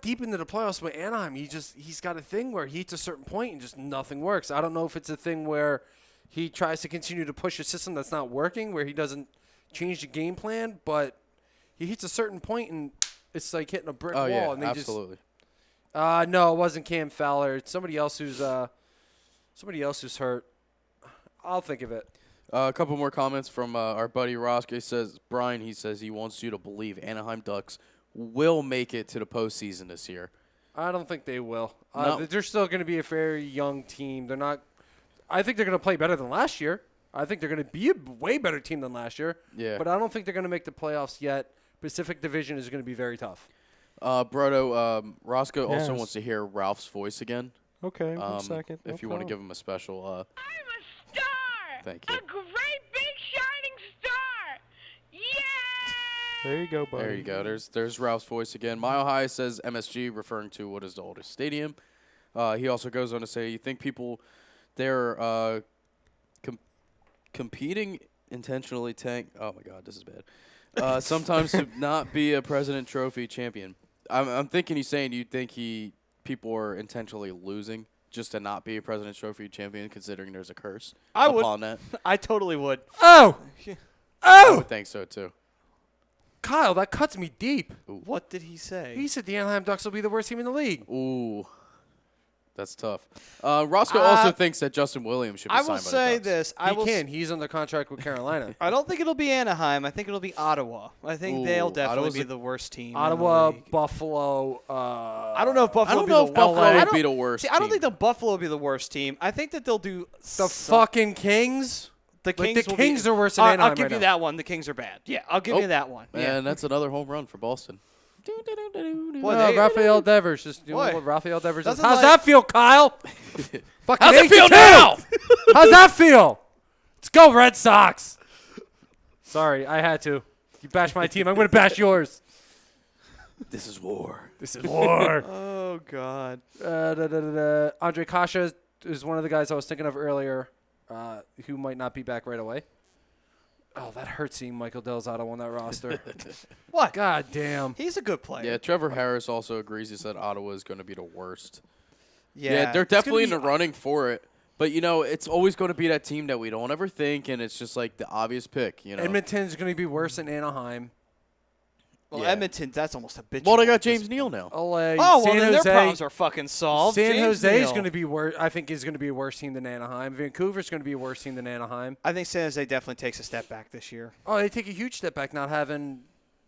deep into the playoffs with Anaheim. He's got a thing where he hits a certain point and just nothing works. I don't know if it's a thing where he tries to continue to push a system that's not working, where he doesn't change the game plan, but he hits a certain point and it's like hitting a brick wall. yeah, And they absolutely. no, it wasn't Cam Fowler. It's somebody else who's hurt. I'll think of it. A couple more comments from our buddy Roske. Brian, he says he wants you to believe Anaheim Ducks will make it to the postseason this year. I don't think they will. No. They're still going to be a very young team. They're not. I think they're going to play better than last year. I think they're going to be a way better team than last year. Yeah. But I don't think they're going to make the playoffs yet. Pacific Division is going to be very tough. Brodo, Roscoe also Yes. wants to hear Ralph's voice again. Okay, 1 second. If you want to give him a special, I'm a star. Thank you. A great big shining star. Yeah. There you go, buddy. there you go. There's Ralph's voice again. Mile High says MSG, referring to what is the oldest stadium. He also goes on to say, you think people they're competing intentionally tank. Oh my God, this is bad. Sometimes to not be a President Trophy champion. I'm thinking he's saying, do you think people are intentionally losing just to not be a President's Trophy champion, considering there's a curse I would. upon that? I totally would. Oh! I would think so too. Kyle, that cuts me deep. What did he say? He said the Anaheim Ducks will be the worst team in the league. Ooh, that's tough. Roscoe also thinks that Justin Williams should be I signed will by the say Ducks. this. I will. He's under contract with Carolina. I don't think it'll be Anaheim. I think it'll be Ottawa. I think they'll Ooh, definitely Ottawa's be a- the worst team. in the Ottawa, league. Buffalo. I don't know if Buffalo. I don't will be know the if Buffalo I would don't- be the worst See, I don't team. think the Buffalo will be the worst team. I think that they'll do The fucking Kings. The Like, Kings. the will Kings be, are worse than I'll Anaheim give right you now. that one. The Kings are bad. Yeah, I'll give you that one. Yeah. And that's another home run for Boston. Boy, No, they- Raphael Devers. Just doing Boy. what Raphael Devers does. Doesn't How's like- that feel, Kyle? Fucking How's it 8-2. feel now? How's that feel? Let's go, Red Sox. Sorry, I had to. You bash my team, I'm going to bash yours. This is war. This is war. Oh God. Andre Kasha is one of the guys I was thinking of earlier who might not be back right away. Oh, that hurts seeing Michael Delzato on that roster. What? God damn. He's a good player. Yeah, Trevor Harris also agrees. He said Ottawa is going to be the worst. Yeah, Yeah, they're it's gonna definitely in be- the running for it. But, it's always going to be that team that we don't ever think, and it's just like the obvious pick, Edmonton's going to be worse than Anaheim. Well, Yeah. Edmonton, that's almost a bitch. Well, they got James Neal now. LA, Oh, well, San then their Jose. problems are fucking solved. San James Jose is Neal. going to be worse. I think is going to be a worse team than Anaheim. Vancouver's going to be a worse team than Anaheim. I think San Jose definitely takes a step back this year. Oh, they take a huge step back not having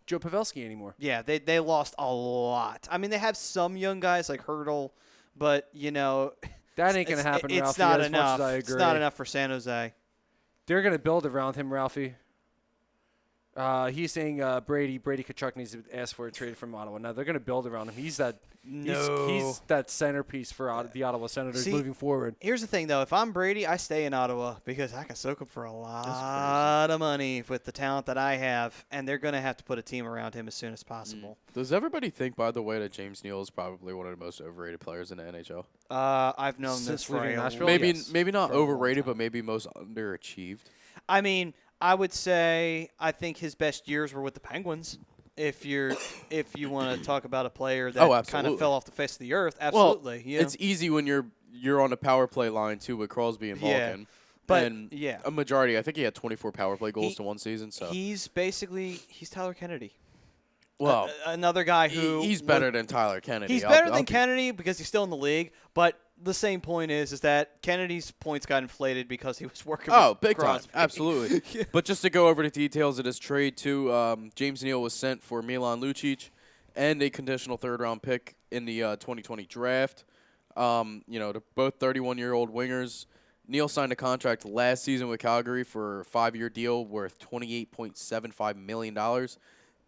Joe Pavelski anymore. Yeah, they lost a lot. I mean, they have some young guys like Hurdle, but That ain't going to it's- happen, It's Ralphie, not as enough. much as I It's agree. not enough for San Jose. They're going to build around him, Ralphie. He's saying Brady Tkachuk needs to ask for a trade from Ottawa. Now they're going to build around him. He's that he's that centerpiece for the Ottawa Senators moving forward. Here's the thing, though. If I'm Brady, I stay in Ottawa because I can soak him for a lot of money with the talent that I have, and they're going to have to put a team around him as soon as possible. Does everybody think, by the way, that James Neal is probably one of the most overrated players in the NHL? I've known Since this for leaving a Nashville? Maybe not For a long overrated, time. but maybe most underachieved. I mean, I would say I think his best years were with the Penguins. If you want to talk about a player that kind absolutely. of fell off the face of the earth, absolutely. Well, you know? it's easy when you're on the power play line too with Crosby and Yeah, Malkin. but, and yeah. a majority. I think he had 24 power play goals to one season. So he's Tyler Kennedy. well, Another guy who he's better than Tyler Kennedy. He's better than Kennedy because he's still in the league, but the same point is that Kennedy's points got inflated because he was working with Big Crosby. time. Absolutely. But just to go over the details of this trade, too, James Neal was sent for Milan Lucic and a conditional third-round pick in the 2020 draft. They're both 31-year-old wingers. Neal signed a contract last season with Calgary for a 5-year deal worth $28.75 million.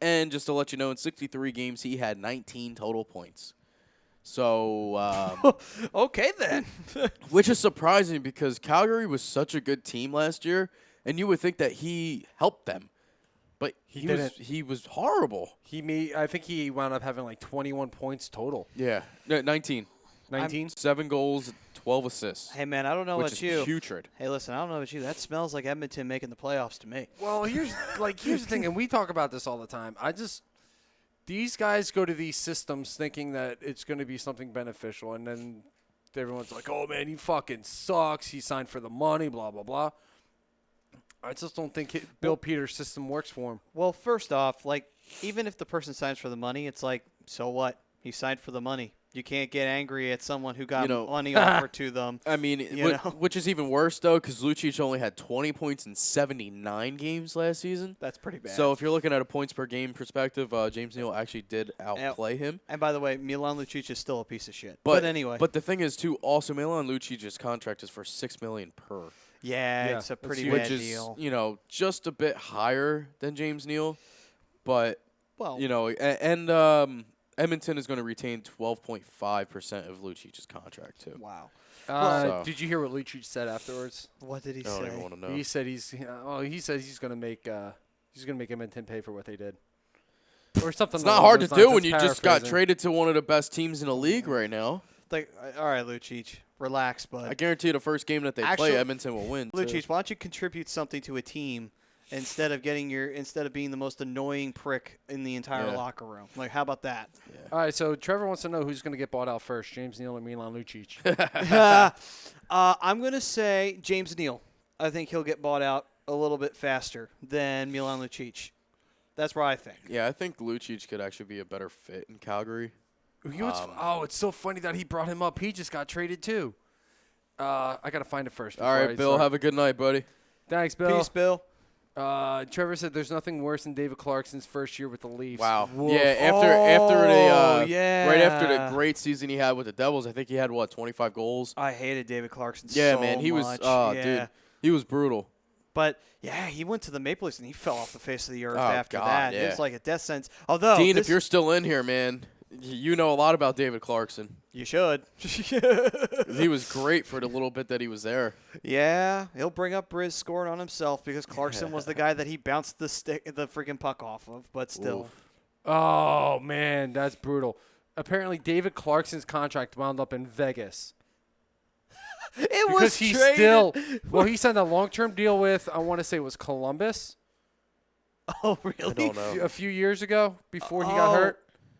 And just to let you know, in 63 games, he had 19 total points. So, Okay, then. which is surprising because Calgary was such a good team last year, and you would think that he helped them, but he was horrible. I think he wound up having like 21 points total. Yeah, 19, 19. 7 goals, 12 assists, Hey, man, I don't know which about is you. putrid. Hey, listen, I don't know about you. That smells like Edmonton making the playoffs to me. Well, here's the thing, and we talk about this all the time. These guys go to these systems thinking that it's going to be something beneficial, and then everyone's like, "Oh man, he fucking sucks. He signed for the money, blah blah blah." I just don't think Bill Peters' system works for him. Well, first off, even if the person signs for the money, it's like, so what? He signed for the money. You can't get angry at someone who got money offered to them. I mean, which is even worse, though, because Lucic only had 20 points in 79 games last season. That's pretty bad. So if you're looking at a points per game perspective, James Neal actually did outplay him. And by the way, Milan Lucic is still a piece of shit. But anyway. But the thing is, too, also Milan Lucic's contract is for $6 million per. Yeah, it's a pretty which bad is, deal. just a bit higher than James Neal. But, Well, Edmonton is going to retain 12.5% of Lucic's contract, too. Wow. Did you hear what Lucic said afterwards? What did he I don't even say? want to know. He said he says he's going to make Edmonton pay for what they did, or something. It's not hard to do when you just got traded to one of the best teams in the league right now. All right, Lucic, relax, bud. I guarantee you the first game that they play, Edmonton will win. Lucic, why don't you contribute something to a team instead of being the most annoying prick in the entire locker room? How about that? Yeah. All right, so Trevor wants to know who's going to get bought out first, James Neal or Milan Lucic. I'm going to say James Neal. I think he'll get bought out a little bit faster than Milan Lucic. That's where I think. Yeah, I think Lucic could actually be a better fit in Calgary. It's so funny that he brought him up. He just got traded too. I got to find it first. All right, Bill, have a good night, buddy. Thanks, Bill. Peace, Bill. Trevor said there's nothing worse than David Clarkson's first year with the Leafs. Wow. Woof. Yeah, right after the great season he had with the Devils, I think he had 25 goals. I hated David Clarkson Yeah, so man, he was much. dude, he was brutal. But yeah, he went to the Maple Leafs and he fell off the face of the earth Oh, after God, that. yeah. It was like a death sentence. Although Dean, if you're still in here, man, you know a lot about David Clarkson. you should. He was great for the little bit that he was there. Yeah, he'll bring up Briz scoring on himself because Clarkson was the guy that he bounced the freaking puck off of. But still, Oh man, that's brutal. Apparently, David Clarkson's contract wound up in Vegas. it Because was he traded. he signed a long-term deal with, I want to say it was Columbus. Oh really? I don't know. A few years ago, before he got hurt.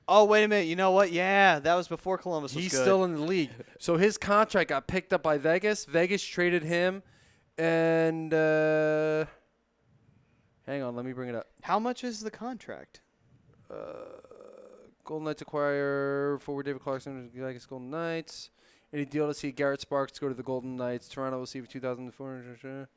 Oh wait a minute. You know what? Yeah, that was before Columbus was He's good. still in the league. So his contract got picked up by Vegas. Vegas traded him, and hang on, let me bring it up. How much is the contract? Golden Knights acquire forward David Clarkson, Vegas Golden Knights. Any deal to see Garrett Sparks go to the Golden Knights. Toronto will receive 2,400.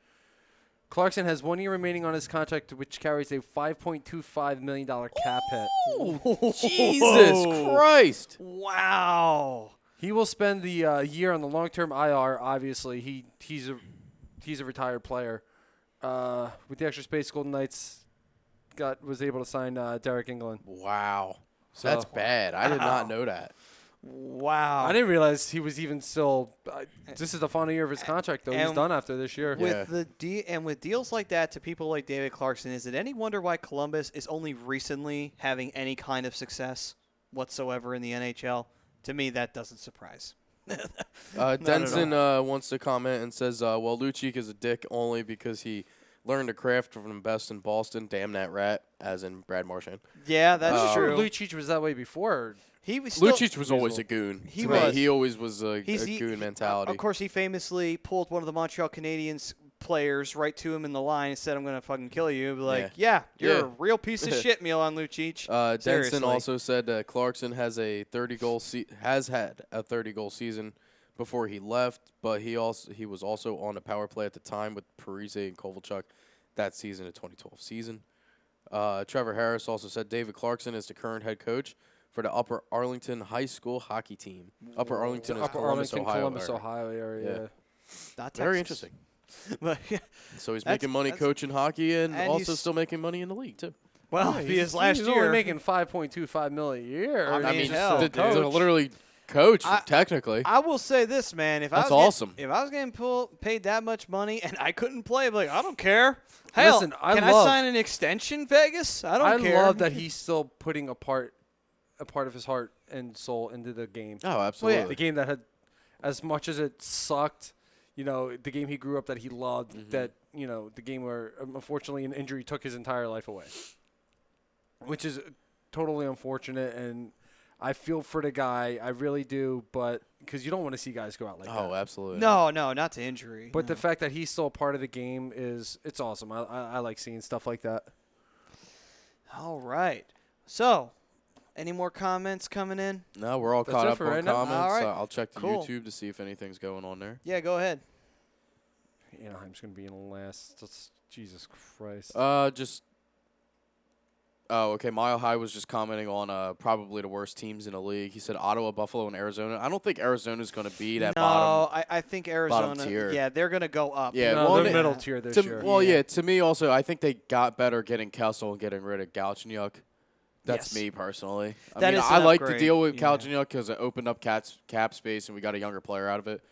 Clarkson has 1 year remaining on his contract, which carries a $5.25 million cap hit. Oh, Jesus Christ. Wow. He will spend the year on the long-term IR. Obviously, he's a retired player. With the extra space, Golden Knights was able to sign Derek England. Wow. So- That's bad. I did not know that. Wow. I didn't realize he was even still. This is the final year of his contract, though. He's And done after this year. With with deals like that to people like David Clarkson, is it any wonder why Columbus is only recently having any kind of success whatsoever in the NHL? To me, that doesn't surprise. Denson wants to comment and says, well, Lucic is a dick only because he learned to craft from the best in Boston. Damn that rat, as in Brad Marchand. Yeah, that's true. Lucic was that way before. He was still, Lucic was always a goon. He To me, was. He always was a He's goon mentality. Of course, he famously pulled one of the Montreal Canadiens players right to him in the line and said, "I'm going to fucking kill you." Be like, yeah, you're a real piece of shit, Milan Lucic. Denson Seriously. also said Clarkson has a 30-goal has had a 30-goal season before he left, but he was also on a power play at the time with Parise and Kovalchuk that season, the 2012 season. Trevor Harris also said David Clarkson is the current head coach for the Upper Arlington High School hockey team. Upper Arlington is Upper Columbus, Arlington, Ohio. Columbus, Ohio area. Yeah. Not Very Texas. interesting. But, So he's That's- making money that's- coaching hockey and also he's- still making money in the league, too. well, Yeah, he is last he's year. only making $5.25 million a year. I mean, He's hell, still to coach. literally coach, technically. I will say this, man. If That's I was awesome. If I was getting paid that much money and I couldn't play, I'd be like, I don't care. Hell, Listen, I can love- I sign an extension, Vegas? I don't I care. love that he's still putting a part of his heart and soul into the game. Oh, absolutely. The game that had, as much as it sucked, the game he grew up that he loved, Mm-hmm. that, the game where unfortunately an injury took his entire life away, which is totally unfortunate. And I feel for the guy. I really do. But because you don't want to see guys go out like that. Oh, absolutely. No, not to injury. But the fact that he's still a part of the game it's awesome. I like seeing stuff like that. All right. So, any more comments coming in? No, we're all That's caught it up for on right now. comments. All right. I'll check the Cool. YouTube to see if anything's going on there. Yeah, go ahead. Anaheim's going to be in last. Jesus Christ. Okay. Mile High was just commenting on probably the worst teams in the league. He said Ottawa, Buffalo, and Arizona. I don't think Arizona's going to be that bottom. I think Arizona. tier. Yeah, they're going to go up. Yeah, No, well, they're they- middle tier this year. To me also, I think they got better getting Kessel and getting rid of Galchenyuk. That's Yes. me personally. That is I an like the upgrade, deal with yeah. Galchenyuk because it opened up cap space and we got a younger player out of it.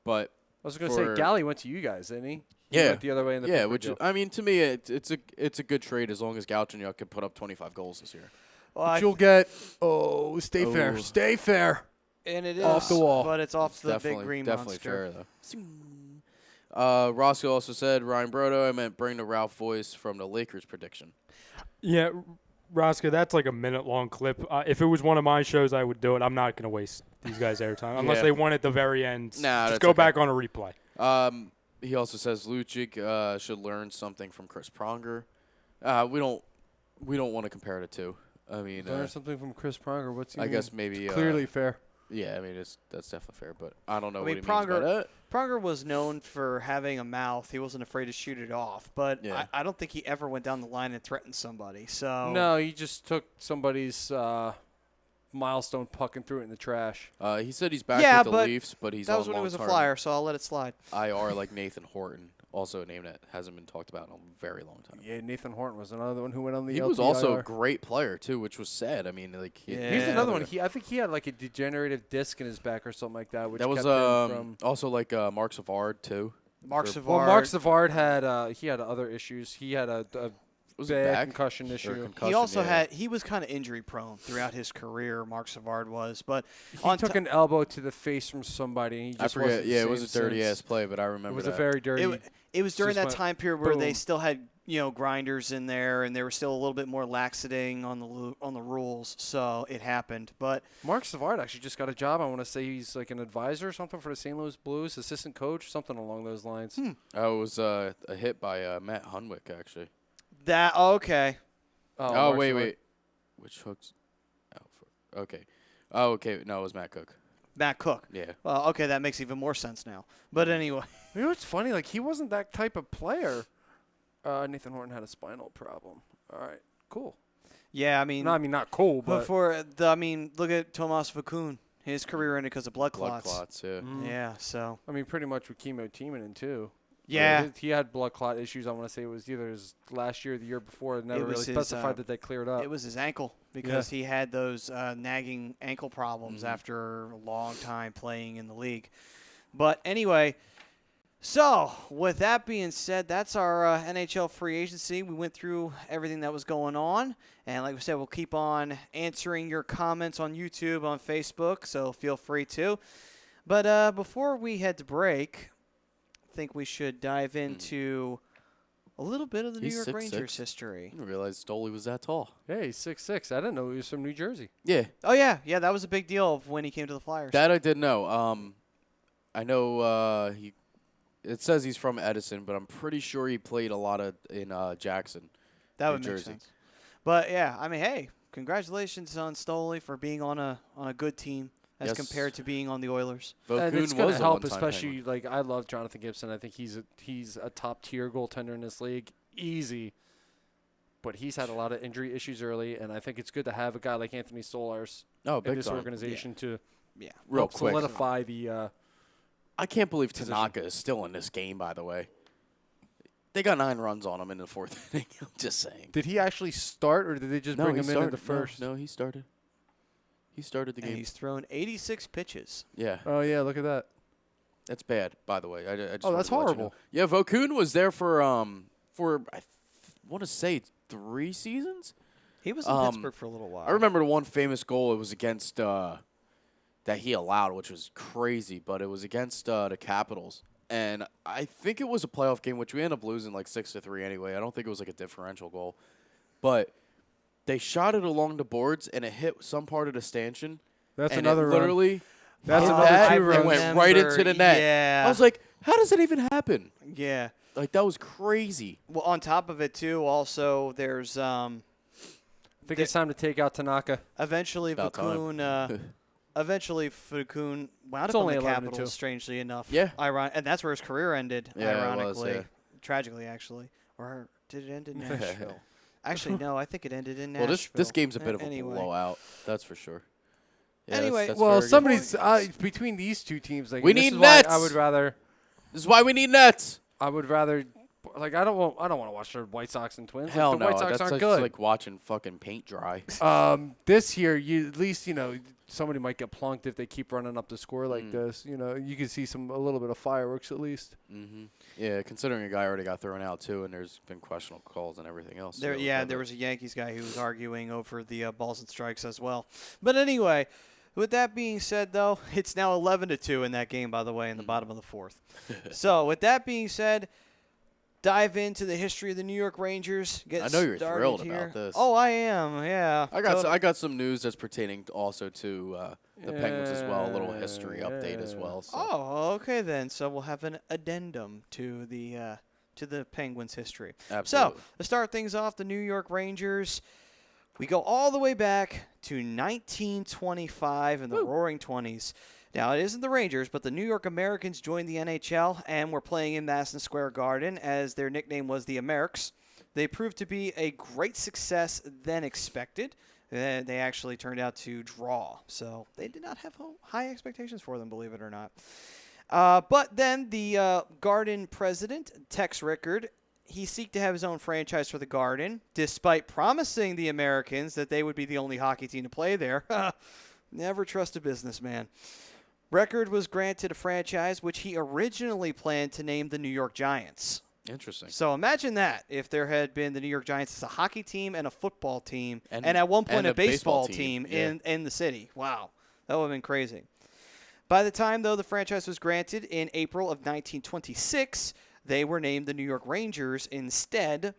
But I was going to say, for- Galley went to you guys, didn't he? He Yeah. went the other way in the yeah, Pittsburgh which deal. I mean to me it's a good trade as long as Galchenyuk can put up 25 goals this year. Well, I You'll get stay Oh. fair, stay fair. and it is off the wall. but it's off It's the big green definitely monster. fair though. Roscoe also said Ryan Brodo. I meant bring the Ralph voice from the Lakers prediction. Yeah, Roscoe, that's like a minute-long clip. If it was one of my shows, I would do it. I'm not going to waste these guys' airtime unless Yeah. they want at the very end. Nah, just that's go okay. back on a replay. He also says Lucic should learn something from Chris Pronger. We don't want to compare the two. I mean, Learn something from Chris Pronger. What's he I mean? guess maybe Clearly fair. Yeah, I mean that's definitely fair, but I don't know I what mean, he means by that. Pronger was known for having a mouth. He wasn't afraid to shoot it off. But Yeah. I don't think he ever went down the line and threatened somebody. So No, he just took somebody's milestone puck and threw it in the trash. He said he's back Yeah, with the but Leafs, but he's that on was when he was a long-term Flyer, so I'll let it slide. IR like Nathan Horton, also a name that hasn't been talked about in a very long time. Yeah, Nathan Horton was another one who went on the He LTIR. was also a great player too, which was sad. I mean, like Yeah. He's another one. I think he had like a degenerative disc in his back or something like that, which that was kept him from. also like Marc Savard too. Marc For- Savard. Well, Marc Savard had he had other issues. He had a Was it bad back? concussion Or issue. concussion, He also yeah. he was kind of injury prone throughout his career. Marc Savard was, but He on took to- an elbow to the face from somebody. And he I just forget. wasn't the Yeah, it was a same dirty since. ass play, but I It remember was that. a very dirty. it was during just that went time period where they boom. still had grinders in there, and they were still a little bit more laxating on the rules. So it happened, but Marc Savard actually just got a job. I want to say he's like an advisor or something for the St. Louis Blues, assistant coach, something along those lines. Oh, it was a hit by Matt Hunwick actually. that okay. Oh, Marc wait, Savard. wait. Which hooks? Okay. Oh, okay. No, it was Matt Cook. Matt Cook. Yeah. Well, okay, that makes even more sense now. But anyway, You know what's funny? Like he wasn't that type of player. Nathan Horton had a spinal problem. All right, cool. yeah, I mean, No, I mean not cool, but look at Tomas Vakun. His career ended because of blood Blood clots. clots. Yeah. Mm. Yeah, so I mean pretty much with chemo teaming in too. Yeah. He had blood clot issues. I want to say it was either his last year or the year before. It never It was really his, specified that they cleared up. It was his ankle because he had those nagging ankle problems after a long time playing in the league. But anyway, so with that being said, that's our NHL free agency. We went through everything that was going on. And like we said, we'll keep on answering your comments on YouTube, on Facebook, so feel free to. But before we head to break, I think we should dive into a little bit of the New York 6'6". Rangers history. I didn't realize Stoley was that tall. Hey, he's 6'6". I didn't know he was from New Jersey. Yeah. Oh, yeah. Yeah, that was a big deal of when he came to the Flyers. That I did know. I know it says he's from Edison, but I'm pretty sure he played a lot in Jackson, that New would make Jersey. sense. But, yeah, I mean, hey, congratulations on Stoley for being on a good team as Yes. compared to being on the Oilers. And it's Vokoun going was to a help, one-time especially, Penguin. I love Jonathan Gibson. I think he's a top-tier goaltender in this league. Easy. But he's had a lot of injury issues early, and I think it's good to have a guy like Anthony Stolarz Oh, big in this time. organization to Yeah. Real help quick. solidify the I can't believe position. Tanaka is still in this game, by the way. They got 9 runs on him in the 4th inning. I'm just saying. Did he actually start, or did they just bring he him in started. the first? No, he started. He started the And game. he's thrown 86 pitches. Yeah. Oh, yeah, look at that. That's bad, by the way. I just Oh, wanted that's to let you know. horrible. Yeah, Vokoun was there for I want to say 3 seasons. He was in Pittsburgh for a little while. I remember the one famous goal. It was against that he allowed, which was crazy, but it was against the Capitals, and I think it was a playoff game, which we ended up losing like 6-3 anyway. I don't think it was like a differential goal, but they shot it along the boards and it hit some part of the stanchion. That's and another it run. literally. That's hit another that two and runs. went right into the net. Yeah. I was like, how does that even happen? Yeah. Like, that was crazy. Well, on top of it, too, also, there's I think it's time to take out Tanaka. eventually About time. Vokoun wound It's up on only the 11-2. Capitals, strangely enough. Yeah. And that's where his career ended, Yeah, it was, ironically. yeah. Tragically, actually. Or did it end in Nashville? Actually, no, I think it ended in Well, Nashville. this game's a bit of a Anyway. blowout. That's for sure. Yeah, Anyway, that's Well, very good. somebody's between these two teams. Like, We this need is why nets. I would rather. This is why we need nets. Like, I don't want to watch the White Sox and Twins. Hell like, the no. White Sox That's aren't like, good. like watching fucking paint dry. This year, you at least somebody might get plunked if they keep running up the score like this. You can see a little bit of fireworks at least. Mm-hmm. Yeah, considering a guy already got thrown out too, and there's been questionable calls and everything else. There, so yeah, there was a Yankees guy who was arguing over the balls and strikes as well. But anyway, with that being said, though, it's now 11-2 in that game, by the way, in the bottom of the 4th. So with that being said, dive into the history of the New York Rangers. Get I know you're started thrilled here. about this. Oh, I am. Yeah. I got some news that's pertaining also to the Penguins as well. A little history update as well. So. Oh, okay then. So we'll have an addendum to the Penguins' history. Absolutely. So to start things off, the New York Rangers. We go all the way back to 1925 in the Roaring 20s. Now, it isn't the Rangers, but the New York Americans joined the NHL and were playing in Madison Square Garden, as their nickname was the Americs. They proved to be a great success than expected. They actually turned out to draw, so they did not have high expectations for them, believe it or not. But then the Garden president, Tex Rickard, he sought to have his own franchise for the Garden, despite promising the Americans that they would be the only hockey team to play there. Never trust a businessman. Rickard was granted a franchise which he originally planned to name the New York Giants. Interesting. So imagine that if there had been the New York Giants as a hockey team and a football team, And- and at one point and a a baseball baseball team team, in the city. Wow, that would have been crazy. By the time, though, the franchise was granted in April of 1926, they were named the New York Rangers instead.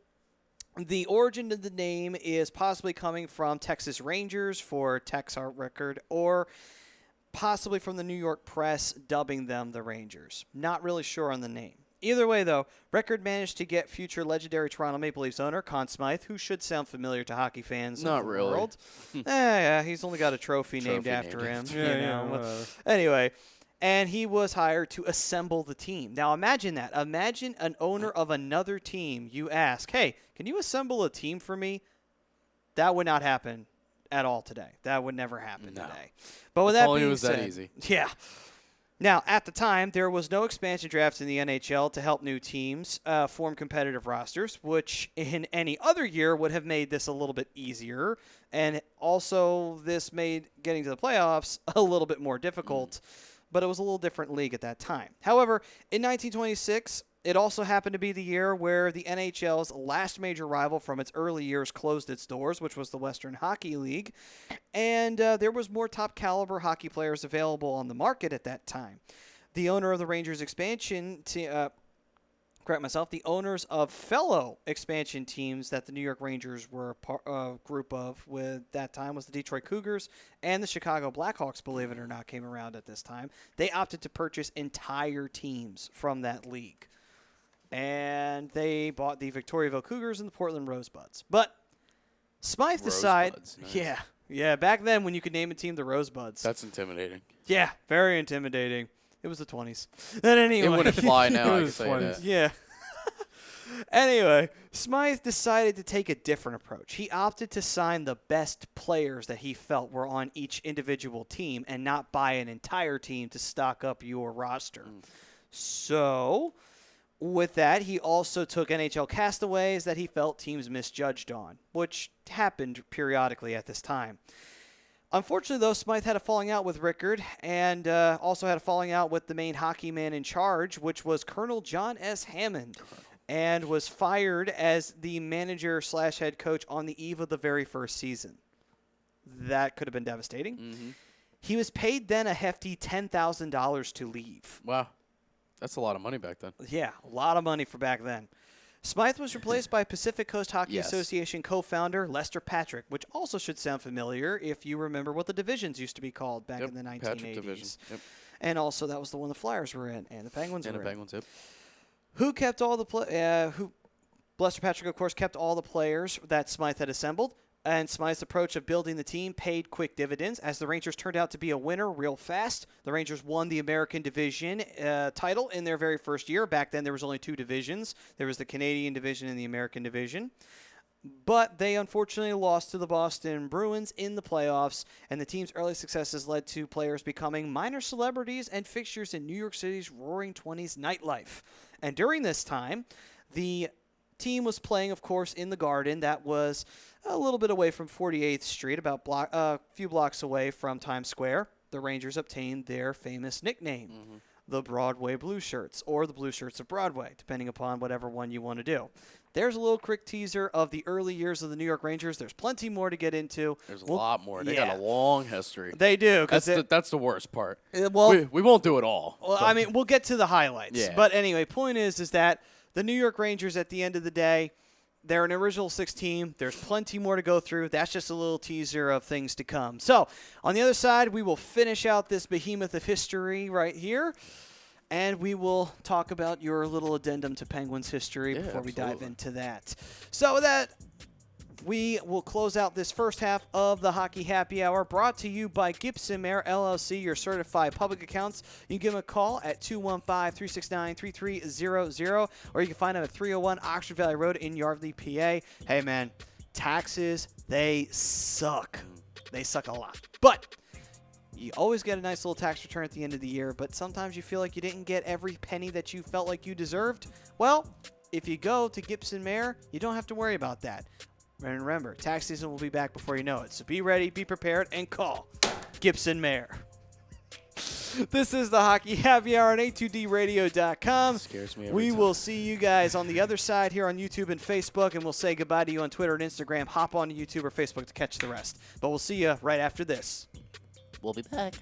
The origin of the name is possibly coming from Texas Rangers for Tex Rickard, or possibly from the New York press dubbing them the Rangers. Not really sure on the name. Either way, though, Rickard managed to get future legendary Toronto Maple Leafs owner Conn Smythe, who should sound familiar to hockey fans Not of the really. world. Yeah, he's only got a trophy named after him. Yeah, you yeah, know. whatever. Anyway, and he was hired to assemble the team. Now imagine that. Imagine an owner of another team. You ask, hey, can you assemble a team for me? That would not happen at all today. That would never happen No. today. But with If that only it being was that said, easy. yeah. Now, at the time, there was no expansion drafts in the NHL to help new teams form competitive rosters, which in any other year would have made this a little bit easier. And also, this made getting to the playoffs a little bit more difficult, but it was a little different league at that time. However, in 1926, it also happened to be the year where the NHL's last major rival from its early years closed its doors, which was the Western Hockey League, and there was more top-caliber hockey players available on the market at that time. The owner of the Rangers expansion the owners of fellow expansion teams that the New York Rangers were a group of with that time was the Detroit Cougars and the Chicago Blackhawks, believe it or not, came around at this time. They opted to purchase entire teams from that league. And they bought the Victoriaville Cougars and the Portland Rosebuds. But Smythe decided, Nice. yeah, back then when you could name a team the Rosebuds. That's intimidating. Yeah, very intimidating. It was the 20s. And anyway, It wouldn't fly now, I can was tell you fun. that. yeah. Anyway, Smythe decided to take a different approach. He opted to sign the best players that he felt were on each individual team and not buy an entire team to stock up your roster. So, with that, he also took NHL castaways that he felt teams misjudged on, which happened periodically at this time. Unfortunately, though, Smythe had a falling out with Rickard and also had a falling out with the main hockey man in charge, which was Colonel John S. Hammond, and was fired as the manager/head coach on the eve of the very first season. That could have been devastating. Mm-hmm. He was paid then a hefty $10,000 to leave. Wow. That's a lot of money back then. Yeah, a lot of money for back then. Smythe was replaced by Pacific Coast Hockey Yes. Association co-founder Lester Patrick, which also should sound familiar if you remember what the divisions used to be called back in the 1980s. Patrick division. Yep. And also that was the one the Flyers were in and the Penguins And were the in. Penguins, yep. Who kept all the Lester Patrick, of course, kept all the players that Smythe had assembled. And Smythe's approach of building the team paid quick dividends as the Rangers turned out to be a winner real fast. The Rangers won the American Division title in their very first year. Back then, there was only two divisions. There was the Canadian Division and the American Division. But they unfortunately lost to the Boston Bruins in the playoffs, and the team's early successes led to players becoming minor celebrities and fixtures in New York City's Roaring Twenties nightlife. And during this time, the team was playing, of course, in the Garden. That was a little bit away from 48th Street, about a few blocks away from Times Square. The Rangers obtained their famous nickname, the Broadway Blue Shirts, or the Blue Shirts of Broadway, depending upon whatever one you want to do. There's a little quick teaser of the early years of the New York Rangers. There's plenty more to get into. There's a lot more. They got a long history. They do. That's the worst part. Well, We won't do it all. Well, but- I mean, we'll get to the highlights. Yeah. But anyway, point is that the New York Rangers, at the end of the day, they're an original six team. There's plenty more to go through. That's just a little teaser of things to come. So, on the other side, we will finish out this behemoth of history right here, and we will talk about your little addendum to Penguins history before we dive absolutely. into that. So, with that, we will close out this first half of the Hockey Happy Hour, brought to you by Gibson Mayer LLC, your certified public accounts. You can give them a call at 215-369-3300, or you can find them at 301 Oxford Valley Road in Yardley, PA. Hey, man, taxes, they suck. They suck a lot. But you always get a nice little tax return at the end of the year, but sometimes you feel like you didn't get every penny that you felt like you deserved. Well, if you go to Gibson Mayer, you don't have to worry about that. And remember, tax season will be back before you know it. So be ready, be prepared, and call Gibson Mayer. This is the Hockey Happy Hour on A2DRadio.com. Scares me every We time. will see you guys on the other side here on YouTube and Facebook, and we'll say goodbye to you on Twitter and Instagram. Hop on to YouTube or Facebook to catch the rest. But we'll see you right after this. We'll be back.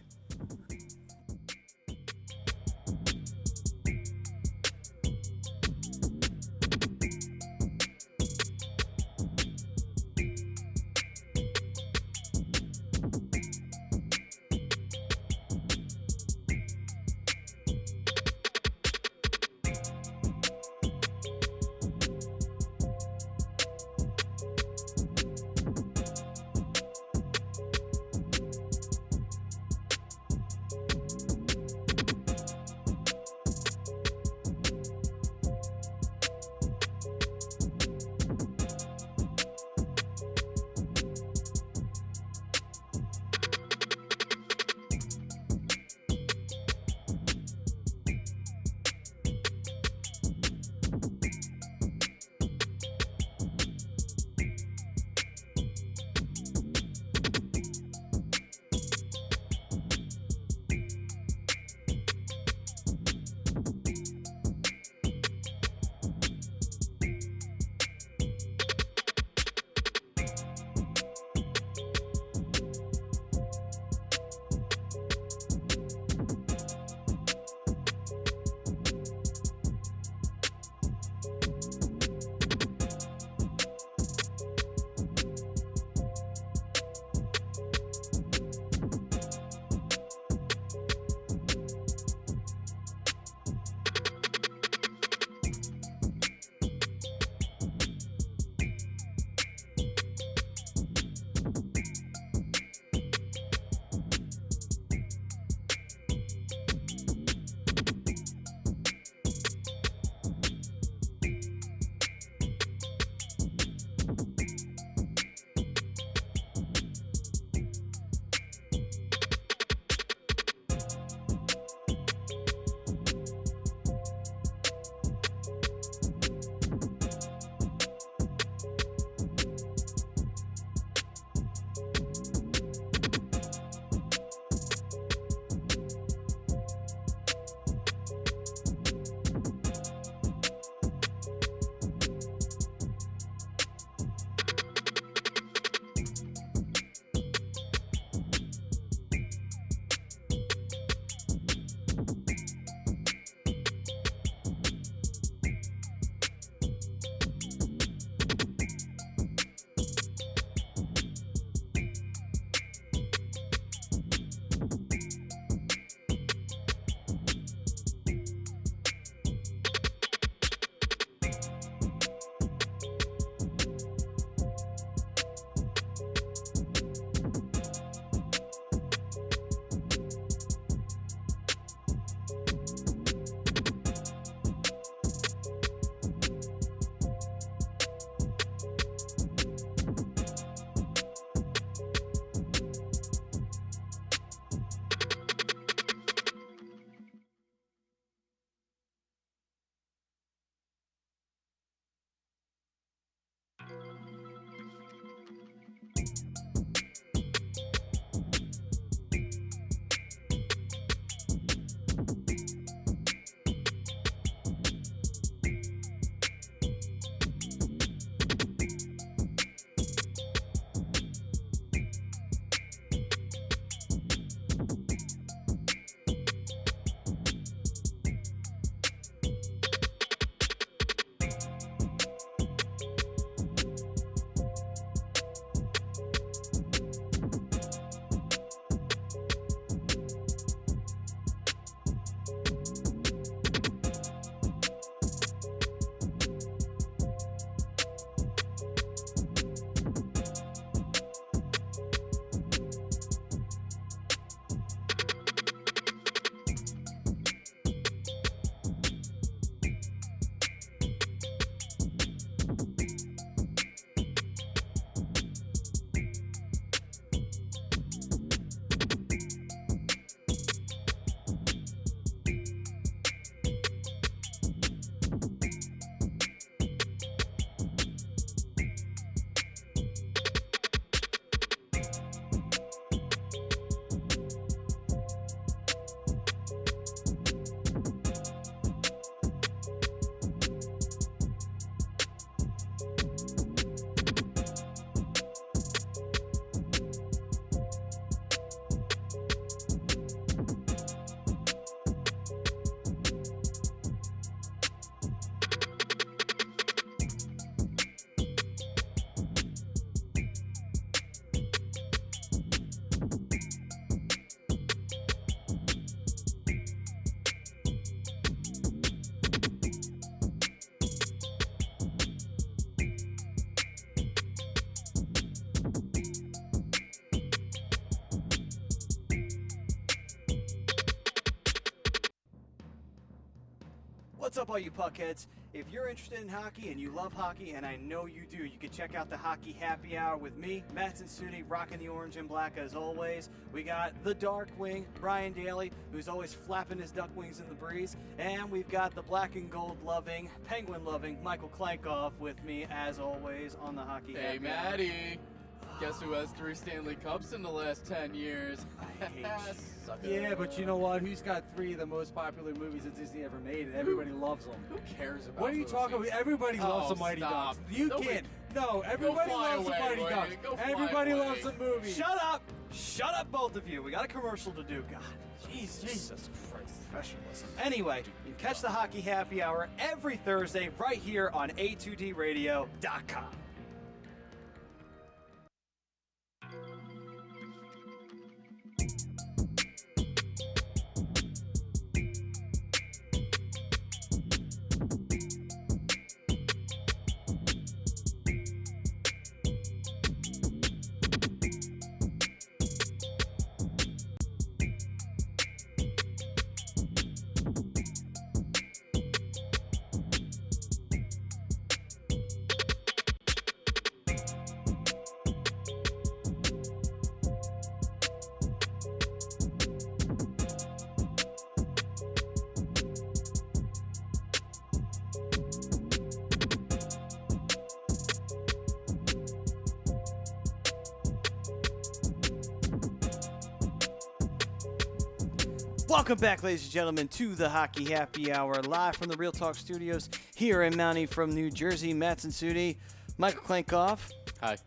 What's up, all you puckheads? If you're interested in hockey and you love hockey, and I know you do, you can check out the Hockey Happy Hour with me, Matt Suni, rocking the orange and black as always. We got the Dark Wing, Brian Daly, who's always flapping his duck wings in the breeze. And we've got the black and gold loving, penguin loving Michael Klankoff with me as always on the Hockey Hey, Happy Hour. Maddie. Guess who has 3 Stanley Cups in the last 10 years? I hate you. Sucker. Yeah, but you know what? Who's got 3 of the most popular movies that Disney ever made, and everybody loves them? Who cares about What are you movies? talking about? Everybody loves the Mighty stop. Ducks. You Nobody- can't. No, everybody fly loves away, the Mighty William. Ducks. Go fly Everybody away. loves the movie. Shut up! Shut up, both of you. We got a commercial to do. God, Jesus Christ. Professionalism. Anyway, you can catch the Hockey Happy Hour every Thursday right here on A2DRadio.com. Welcome back, ladies and gentlemen, to the Hockey Happy Hour, live from the Real Talk Studios here in Mountie from New Jersey. Matt Suni, Michael Klankoff, Hi.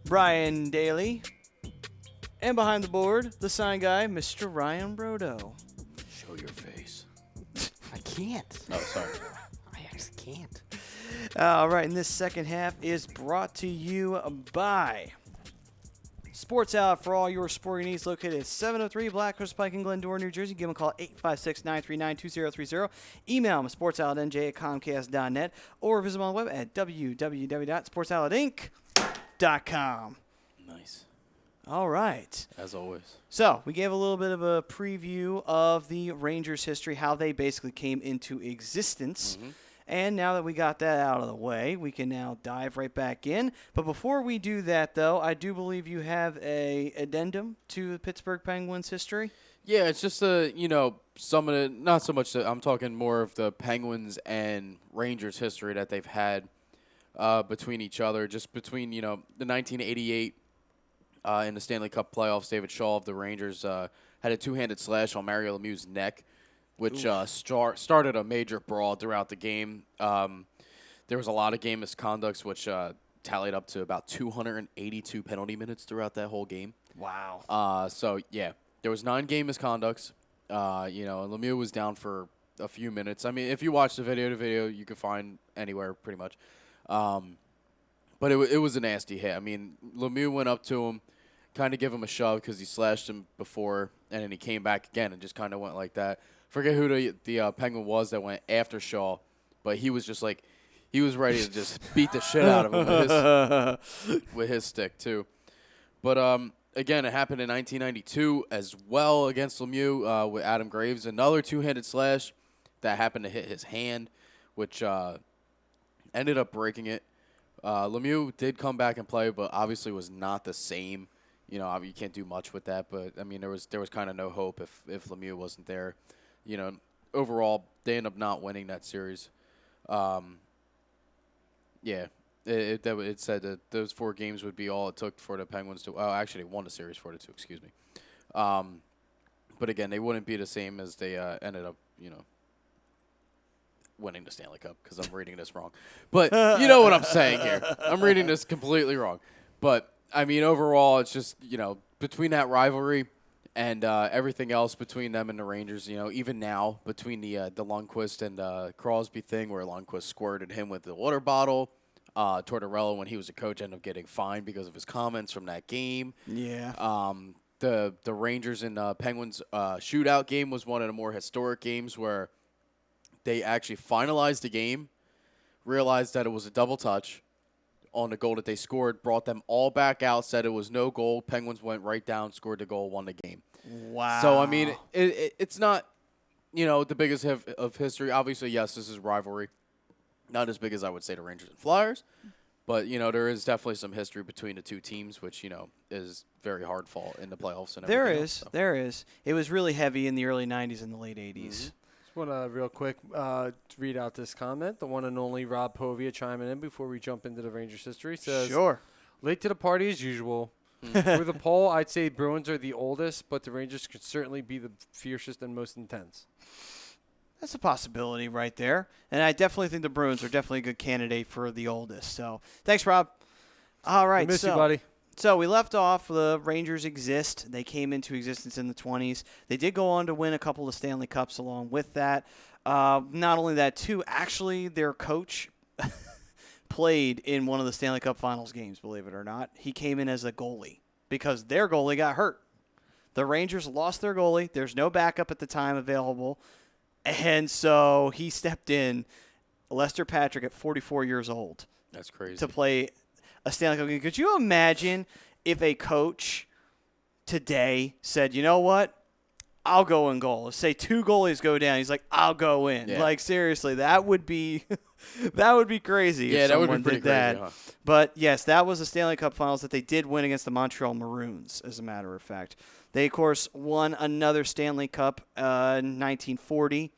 Brian Daly, and behind the board, the sign guy, Mr. Ryan Brodo. Show your face. I can't. Oh, sorry. I just can't. All right, and this second half is brought to you by Sports Out for all your sporting needs, located at 703 Blackhurst Pike in Glendora, New Jersey. Give them a call, 856-939-2030. Email them, sportsoutnj@comcast.net, or visit them on the web at www.sportsoutlinc.com. Nice. All right. As always. So we gave a little bit of a preview of the Rangers' history, how they basically came into existence. And now that we got that out of the way, we can now dive right back in. But before we do that, though, I do believe you have a addendum to the Pittsburgh Penguins history. Yeah, it's just some of the, not so much. I'm talking more of the Penguins and Rangers history that they've had between each other. Just between the 1988 in the Stanley Cup playoffs, David Shaw of the Rangers had a two-handed slash on Mario Lemieux's neck, which started a major brawl throughout the game. There was a lot of game misconducts, which tallied up to about 282 penalty minutes throughout that whole game. Wow. So, yeah, there was 9 game misconducts. And Lemieux was down for a few minutes. I mean, if you watch the video you can find anywhere pretty much. But it was a nasty hit. I mean, Lemieux went up to him, kind of gave him a shove because he slashed him before, and then he came back again and just kind of went like that. Forget who the Penguin was that went after Shaw, but he was just like, he was ready to just beat the shit out of him with his stick too. But again, it happened in 1992 as well against Lemieux with Adam Graves, another two-handed slash that happened to hit his hand, which ended up breaking it. Lemieux did come back and play, but obviously was not the same. You can't do much with that, but I mean, there was kind of no hope if Lemieux wasn't there. Overall, they end up not winning that series. It said that those 4 games would be all it took for the Penguins to. Oh, actually, won the series 4-2. Excuse me. But again, they wouldn't be the same as they ended up. Winning the Stanley Cup, because I'm reading this wrong. But you know what I'm saying here. I'm reading this completely wrong. But I mean, overall, it's just between that rivalry and everything else between them and the Rangers, even now between the Lundqvist and Crosby thing, where Lundqvist squirted him with the water bottle. Tortorella, when he was a coach, ended up getting fined because of his comments from that game. Yeah. The Rangers and Penguins shootout game was one of the more historic games where they actually finalized the game, realized that it was a double touch on the goal that they scored, brought them all back out, said it was no goal. Penguins went right down, scored the goal, won the game. Wow. So, I mean, it's not the biggest of history. Obviously, yes, this is rivalry. Not as big as I would say the Rangers and Flyers. But, there is definitely some history between the two teams, which, is very hard fought in the playoffs and everything else, so. There is. It was really heavy in the early 90s and the late 80s. Just want to real quick read out this comment. The one and only Rob Povia chiming in before we jump into the Rangers history says, Sure. late to the party as usual. For the poll, I'd say Bruins are the oldest, but the Rangers could certainly be the fiercest and most intense. That's a possibility right there. And I definitely think the Bruins are definitely a good candidate for the oldest. So thanks, Rob. All right. I miss you, buddy. So we left off, the Rangers exist. They came into existence in the 20s. They did go on to win a couple of Stanley Cups along with that. Not only that, too, actually their coach played in one of the Stanley Cup Finals games, believe it or not. He came in as a goalie because their goalie got hurt. The Rangers lost their goalie. There's no backup at the time available. And so he stepped in, Lester Patrick at 44 years old. That's crazy. To play a Stanley Cup game. Could you imagine if a coach today said, you know what? I'll go in goal. Say two goalies go down. He's like, I'll go in. Yeah. Like, seriously, that would be that would be crazy. Yeah, if that would someone be pretty did crazy. that. Huh? But, yes, that was the Stanley Cup Finals that they did win against the Montreal Maroons, as a matter of fact. They, of course, won another Stanley Cup in 1940.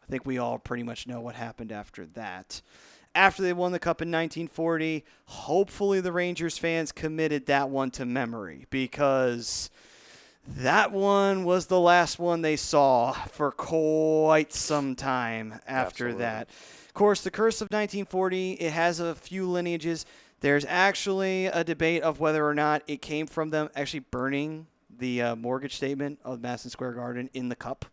I think we all pretty much know what happened after that. After they won the Cup in 1940, hopefully the Rangers fans committed that one to memory because that one was the last one they saw for quite some time after Absolutely. that. Of course, the curse of 1940, it has a few lineages. There's actually a debate of whether or not it came from them actually burning the mortgage statement of Madison Square Garden in the cup.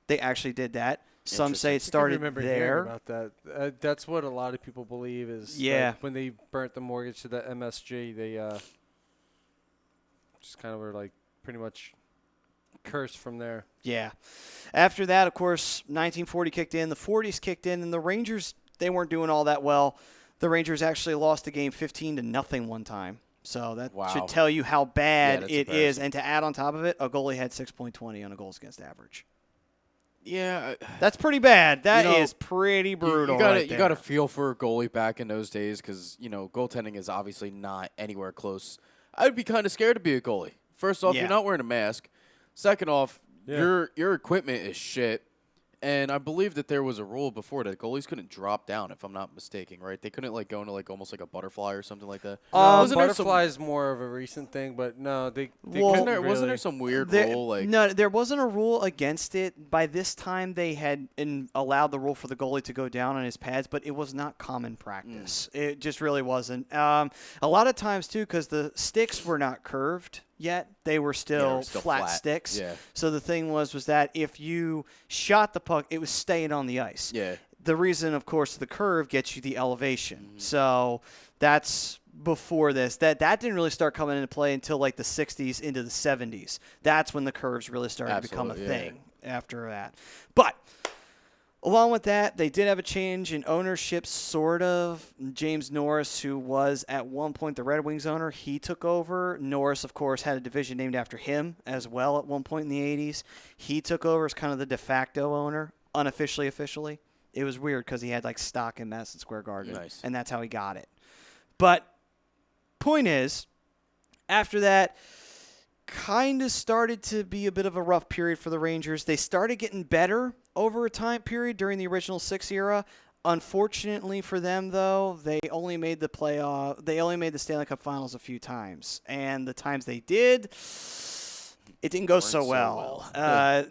They actually did that. Some say it started I remember there. hearing about that. That's what a lot of people believe is that when they burnt the mortgage to the MSG, they just kind of were like pretty much cursed from there. Yeah. After that, of course, 1940 kicked in, the 40s kicked in, and the Rangers, they weren't doing all that well. The Rangers actually lost the game 15-0 one time. So that should tell you how bad it is. And to add on top of it, a goalie had 6.20 on a goals against average. Yeah. That's pretty bad. That is pretty brutal. You got to feel for a goalie back in those days because, goaltending is obviously not anywhere close. I'd be kind of scared to be a goalie. First off, you're not wearing a mask. Second off, your equipment is shit. And I believe that there was a rule before that goalies couldn't drop down, if I'm not mistaken, right? They couldn't go into almost like a butterfly or something like that. Butterfly is more of a recent thing, but no, wasn't there some weird rule? No, there wasn't a rule against it. By this time, they had allowed the rule for the goalie to go down on his pads, but it was not common practice. It just really wasn't. A lot of times, too, because the sticks were not curved yet. They were still flat sticks. Yeah. So the thing was that if you shot the puck, it was staying on the ice. Yeah. The reason, of course, the curve gets you the elevation. So that's before this. That didn't really start coming into play until like the 60s into the 70s. That's when the curves really started to become a thing after that. But along with that, they did have a change in ownership, sort of. James Norris, who was at one point the Red Wings owner, he took over. Norris, of course, had a division named after him as well at one point in the 80s. He took over as kind of the de facto owner, unofficially, officially. It was weird because he had like stock in Madison Square Garden, and that's how he got it. But point is, after that, kind of started to be a bit of a rough period for the Rangers. They started getting better over a time period during the original Six era. Unfortunately for them, though, they only made the playoff. They only made the Stanley Cup Finals a few times, and the times they did, it didn't go so well.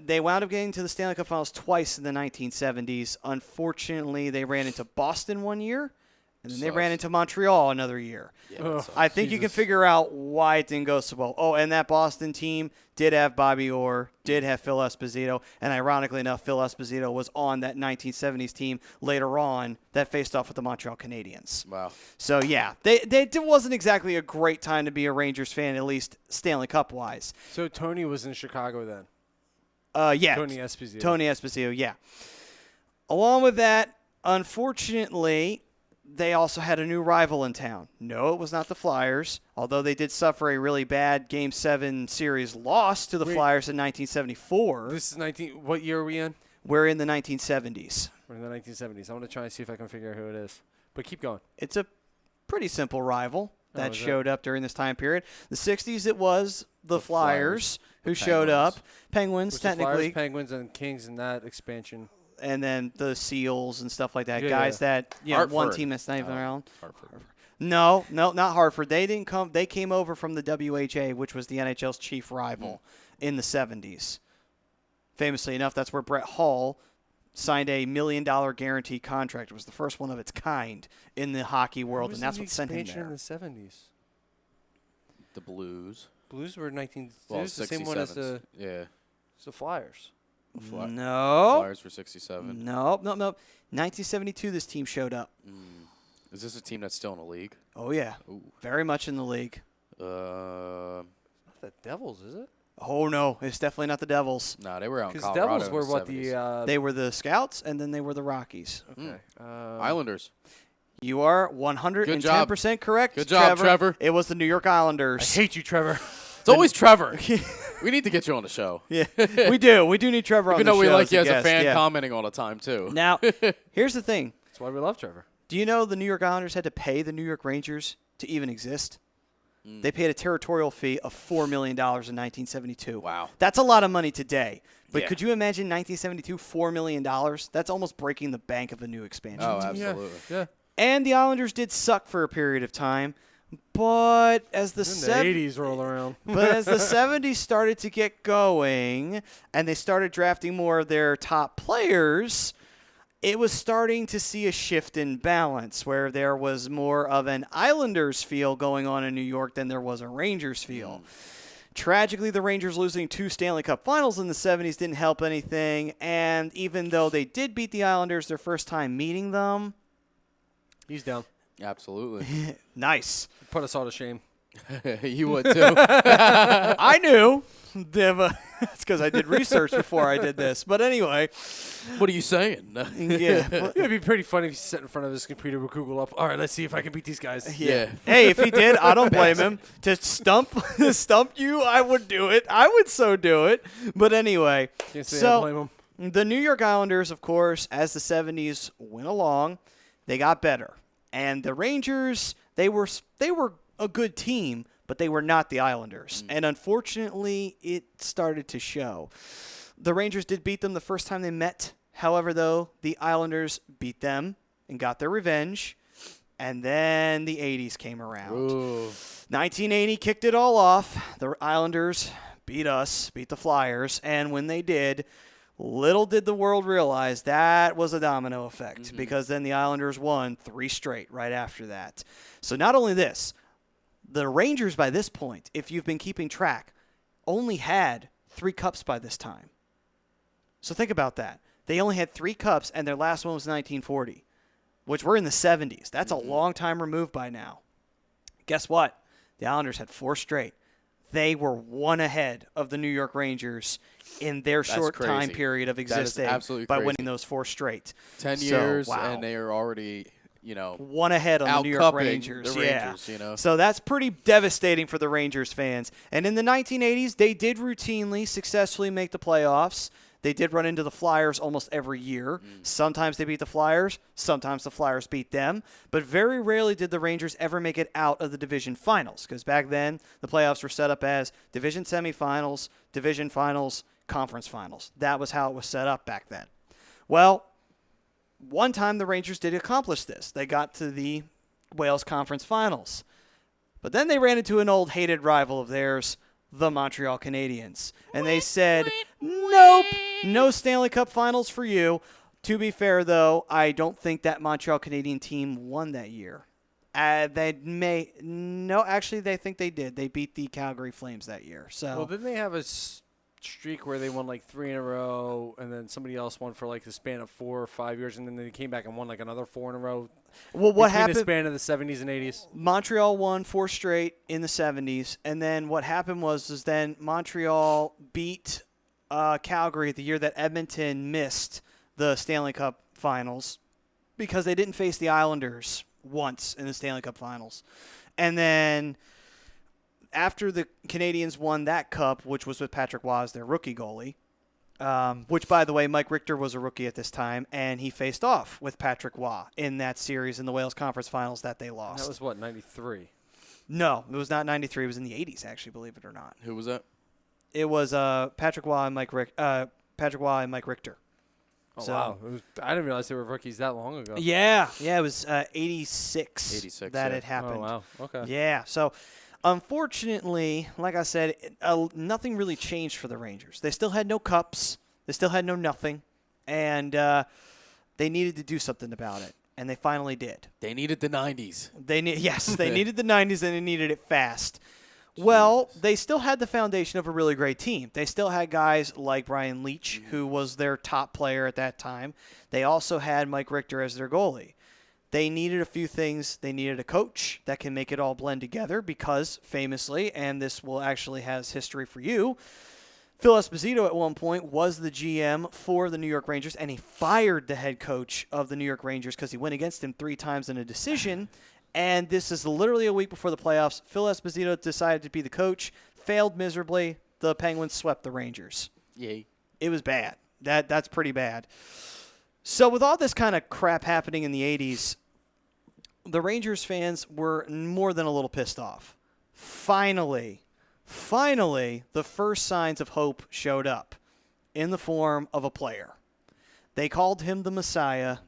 They wound up getting to the Stanley Cup Finals twice in the 1970s. Unfortunately, they ran into Boston one year, and then they ran into Montreal another year. Yeah, I think you can figure out why it didn't go so well. Oh, and that Boston team did have Bobby Orr, did have Phil Esposito, and ironically enough, Phil Esposito was on that 1970s team later on that faced off with the Montreal Canadiens. Wow. So, yeah, it wasn't exactly a great time to be a Rangers fan, at least Stanley Cup-wise. So Tony was in Chicago then? Yeah. Tony Esposito. Tony Esposito, yeah. Along with that, unfortunately, they also had a new rival in town. No, it was not the Flyers, although they did suffer a really bad Game 7 series loss to the Flyers in 1974. This is what year are we in? We're in the 1970s. We're in the 1970s. I want to try and see if I can figure out who it is. But keep going. It's a pretty simple rival that is it? showed up during this time period. The 60s, it was the Flyers who The showed up. Penguins. Penguins, Which the technically. Flyers, Penguins, and Kings in that expansion. And then the Seals and stuff like that. Yeah, Guys that, one Hartford. team that's not even around. Hartford. No, not Hartford. They didn't come. They came over from the WHA, which was the NHL's chief rival in the 70s. Famously enough, that's where Brett Hull signed a $1 million guarantee contract. It was the first one of its kind in the hockey world, and that's what sent him in there. the 70s. The Blues. Blues were 19. Well, It was the same one as 67s. Yeah. the Flyers. No. Flyers were 67. No. 1972, this team showed up. Is this a team that's still in the league? Oh, yeah. Ooh. Very much in the league. Not the Devils, is it? Oh, no. It's definitely not the Devils. Nah, they were out in Because Colorado. Devils in were the what 70s. They were the Scouts, and then they were the Rockies. Okay. Islanders. You are 110% Good job. correct. Good job, Trevor. It was the New York I Islanders. hate you, Trevor. It's always Trevor. We need to get you on the show. Yeah, we do. We do need Trevor on Even the show. though we like you as a guest, fan yeah. commenting all the time, too. Now, here's the thing. That's why we love Trevor. Do you know the New York Islanders had to pay the New York Rangers to even exist? They paid a territorial fee of $4 million in 1972. Wow. That's a lot of money today. But Yeah. could you imagine 1972, $4 million? That's almost breaking the bank of a new expansion. Oh, team. absolutely. Yeah. And the Islanders did suck for a period of time. But as the Then the 80s roll around. But as the 70s started to get going and they started drafting more of their top players, it was starting to see a shift in balance where there was more of an Islanders feel going on in New York than there was a Rangers feel. Tragically, the Rangers losing 2 Stanley Cup finals in the 70s didn't help anything, and even though they did beat the Islanders their first time meeting them, He's down. Absolutely. nice. Put us all to shame. You would, too. I knew. It's because I did research before I did this. But anyway, What are you saying? yeah. It'd be pretty funny if he sat in front of his computer with Google up. All right, let's see if I can beat these guys. Yeah. Hey, if he did, I don't blame him. To stump you, I would do it. I would so do it. But anyway, Can't say I so blame him. the New York Islanders, of course, as the 70s went along, they got better. And the Rangers, they were a good team, but they were not the Islanders. And unfortunately, it started to show. The Rangers did beat them the first time they met. However, though, the Islanders beat them and got their revenge. And then the 80s came around. Ooh. 1980 kicked it all off. The Islanders beat us, beat the Flyers, and when they did, little did the world realize that was a domino effect because then the Islanders won 3 straight right after that. So not only this, the Rangers by this point, if you've been keeping track, only had 3 cups by this time. So think about that. They only had 3 cups, and their last one was 1940, which we're in the 70s. That's a long time removed by now. Guess what? The Islanders had 4 straight. They were 1 ahead of the New York Rangers in their short crazy. time period of That is existing absolutely by crazy. winning those 4 straight. 10 So, years, wow. and they are already, 1 ahead on the New York out-cupping Rangers. the Yeah. Rangers, you know. So that's pretty devastating for the Rangers fans. And in the 1980s, they did routinely successfully make the playoffs. They did run into the Flyers almost every year. Sometimes they beat the Flyers. Sometimes the Flyers beat them. But very rarely did the Rangers ever make it out of the division finals because back then the playoffs were set up as division semifinals, division finals, conference finals. That was how it was set up back then. Well, one time the Rangers did accomplish this. They got to the Wales Conference Finals. But then they ran into an old hated rival of theirs, the Montreal Canadiens. And they said, nope, no Stanley Cup Finals for you. To be fair, though, I don't think that Montreal Canadian team won that year. They think they did. They beat the Calgary Flames that year. So Well, didn't they have a streak where they won like 3 in a row, and then somebody else won for like the span of 4 or 5 years, and then they came back and won like another 4 in a row? well, what between happened? the span of the 70s and 80s? Montreal won 4 straight in the 70s, and then what happened was then Montreal beat Calgary the year that Edmonton missed the Stanley Cup Finals because they didn't face the Islanders once in the Stanley Cup Finals. And then after the Canadians won that cup, which was with Patrick Roy, their rookie goalie, which, by the way, Mike Richter was a rookie at this time, and he faced off with Patrick Waugh in that series in the Wales Conference Finals that they lost. That was what, 93? No, it was not 93. It was in the 80s, actually, believe it or not. Who was that? It was Patrick Waugh and Mike Richter. Oh, So- wow. I didn't realize they were rookies that long ago. Yeah, it was 86, 86, that yeah. it happened. Oh, wow. Okay. Yeah, so unfortunately, like I said, nothing really changed for the Rangers. They still had no cups. They still had no nothing. And they needed to do something about it, and they finally did. They needed the 90s. They needed the 90s, and they needed it fast. Well, they still had the foundation of a really great team. They still had guys like Brian Leetch, who was their top player at that time. They also had Mike Richter as their goalie. They needed a few things. They needed a coach that can make it all blend together because, famously, and this will actually has history for you, Phil Esposito at one point was the GM for the New York Rangers, and he fired the head coach of the New York Rangers because he went against him 3 times in a decision. And this is literally a week before the playoffs. Phil Esposito decided to be the coach, failed miserably. The Penguins swept the Rangers. Yay. It was bad. That's pretty bad. So with all this kind of crap happening in the 80s, the Rangers fans were more than a little pissed off. Finally, the first signs of hope showed up in the form of a player. They called him the Messiah,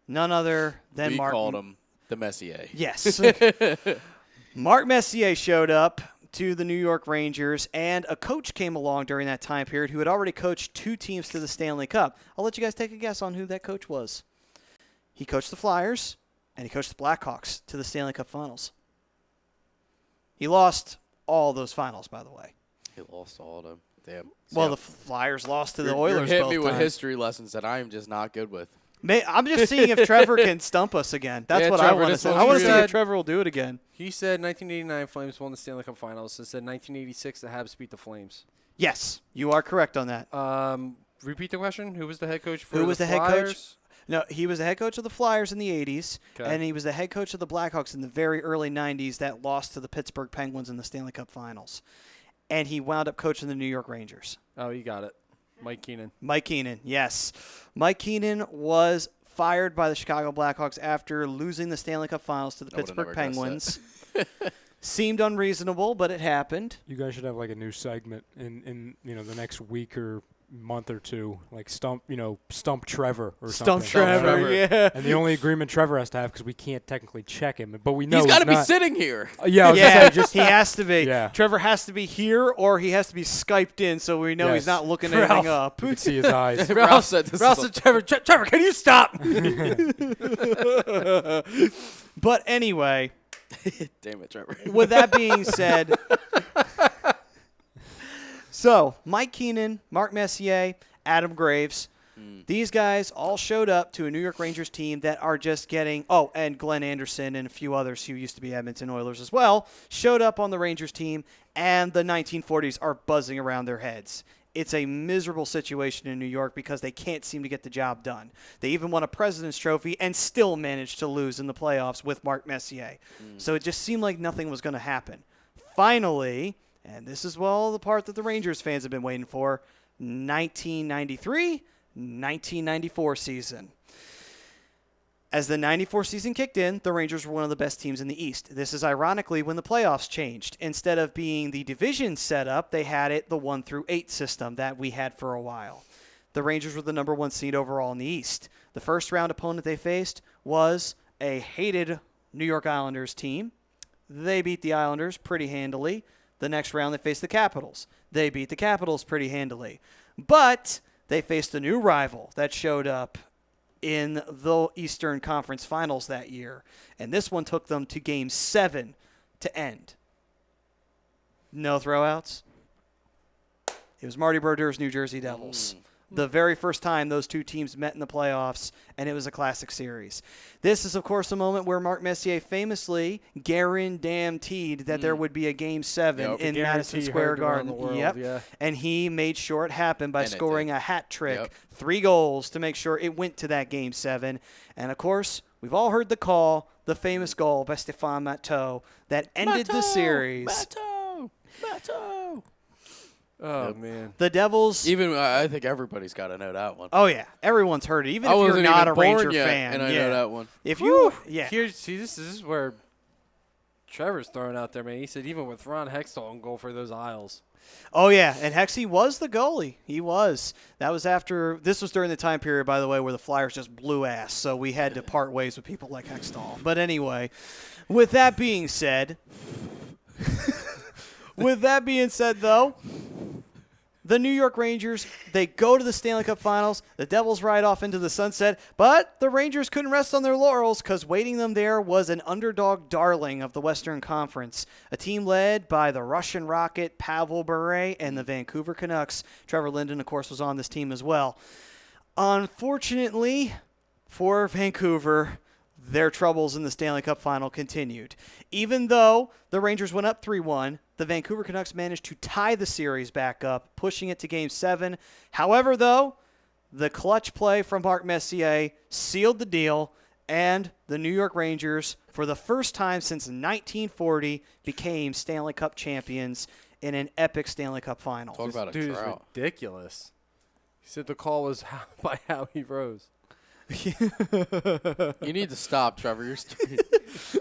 none other than We Marc. called him the Messier. Yes. Marc Messier showed up to the New York Rangers, and a coach came along during that time period who had already coached 2 teams to the Stanley Cup. I'll let you guys take a guess on who that coach was. He coached the Flyers, and he coached the Blackhawks to the Stanley Cup Finals. He lost all those finals, by the way. He lost all of them. Damn. Well, the Flyers lost to the You're Oilers hitting both me with times. history lessons that I am just not good with. I'm just seeing if Trevor can stump us again. That's Yeah, what Trevor, I want to this say. one's I want to for see you. if Trevor will do it again. He said 1989 Flames won the Stanley Cup Finals. He said 1986 the Habs beat the Flames. Yes, you are correct on that. Repeat the question. Who was the head coach for Who the was the head Flyers? coach? No, he was the head coach of the Flyers in the 80s, Okay. and he was the head coach of the Blackhawks in the very early 90s that lost to the Pittsburgh Penguins in the Stanley Cup Finals. And he wound up coaching the New York Rangers. Oh, you got it. Mike Keenan. Mike Keenan, yes. Mike Keenan was fired by the Chicago Blackhawks after losing the Stanley Cup Finals to the I would've Pittsburgh never guessed Penguins. Seemed unreasonable, but it happened. You guys should have like a new segment in the next week or month or two, like stump Trevor or Stump something. Trevor, yeah. And the only agreement Trevor has to have, because we can't technically check him, but we know He's got to be not. sitting here. Yeah, I was Yeah, gonna say, just he has to be. Yeah. Trevor has to be here, or he has to be Skyped in so we know Yes. he's not looking anything up. you could see his eyes. Ralph said this. Ralph is said, Trevor, can you stop? But anyway, Damn it, Trevor. with that being said, so Mike Keenan, Marc Messier, Adam Graves, these guys all showed up to a New York Rangers team that are just getting, and Glenn Anderson and a few others who used to be Edmonton Oilers as well, showed up on the Rangers team, and the 1940s are buzzing around their heads. It's a miserable situation in New York because they can't seem to get the job done. They even won a President's Trophy and still managed to lose in the playoffs with Marc Messier. So it just seemed like nothing was going to happen. Finally, and this is the part that the Rangers fans have been waiting for, 1993-1994 season. As the 94 season kicked in, the Rangers were one of the best teams in the East. This is ironically when the playoffs changed. Instead of being the division setup, they had it the 1 through 8 system that we had for a while. The Rangers were the number 1 seed overall in the East. The first round opponent they faced was a hated New York Islanders team. They beat the Islanders pretty handily. The next round they faced the Capitals. They beat the Capitals pretty handily. But they faced a new rival that showed up in the Eastern Conference Finals that year. And this one took them to Game 7 to end. No throwouts. It was Marty Brodeur's New Jersey Devils. The very first time those two teams met in the playoffs, and it was a classic series. This is, of course, a moment where Marc Messier famously guaranteed that there would be a Game 7 Yep. in Madison Square heard around Garden. the world, Yep. yeah. And he made sure it happened by And it scoring did. a hat trick, Yep. 3 goals to make sure it went to that Game 7. And, of course, we've all heard the call, the famous goal by Stéphane Matteau that ended the series. Matteau. Oh, man. The Devils. Even I think everybody's got to know that one. Oh yeah, everyone's heard it. Even I if you're wasn't not even a Ranger born yet, fan, and I yeah. know that one. If you, This is where Trevor's throwing out there, man. He said even with Ron Hextall and go for those aisles. Oh yeah, and Hexy was the goalie. He was. That was after. This was during the time period, by the way, where the Flyers just blew ass. So we had to part ways with people like Hextall. But anyway, with that being said, though, the New York Rangers, they go to the Stanley Cup Finals. The Devils ride off into the sunset, but the Rangers couldn't rest on their laurels because waiting them there was an underdog darling of the Western Conference, a team led by the Russian Rocket, Pavel Bure, and the Vancouver Canucks. Trevor Linden, of course, was on this team as well. Unfortunately for Vancouver, their troubles in the Stanley Cup Final continued. Even though the Rangers went up 3-1, the Vancouver Canucks managed to tie the series back up, pushing it to Game 7. However, though, the clutch play from Marc Messier sealed the deal, and the New York Rangers, for the first time since 1940, became Stanley Cup champions in an epic Stanley Cup Final. Talk about a Dude is drought. ridiculous. He said the call was by Howie Rose. You need to stop, Trevor. You're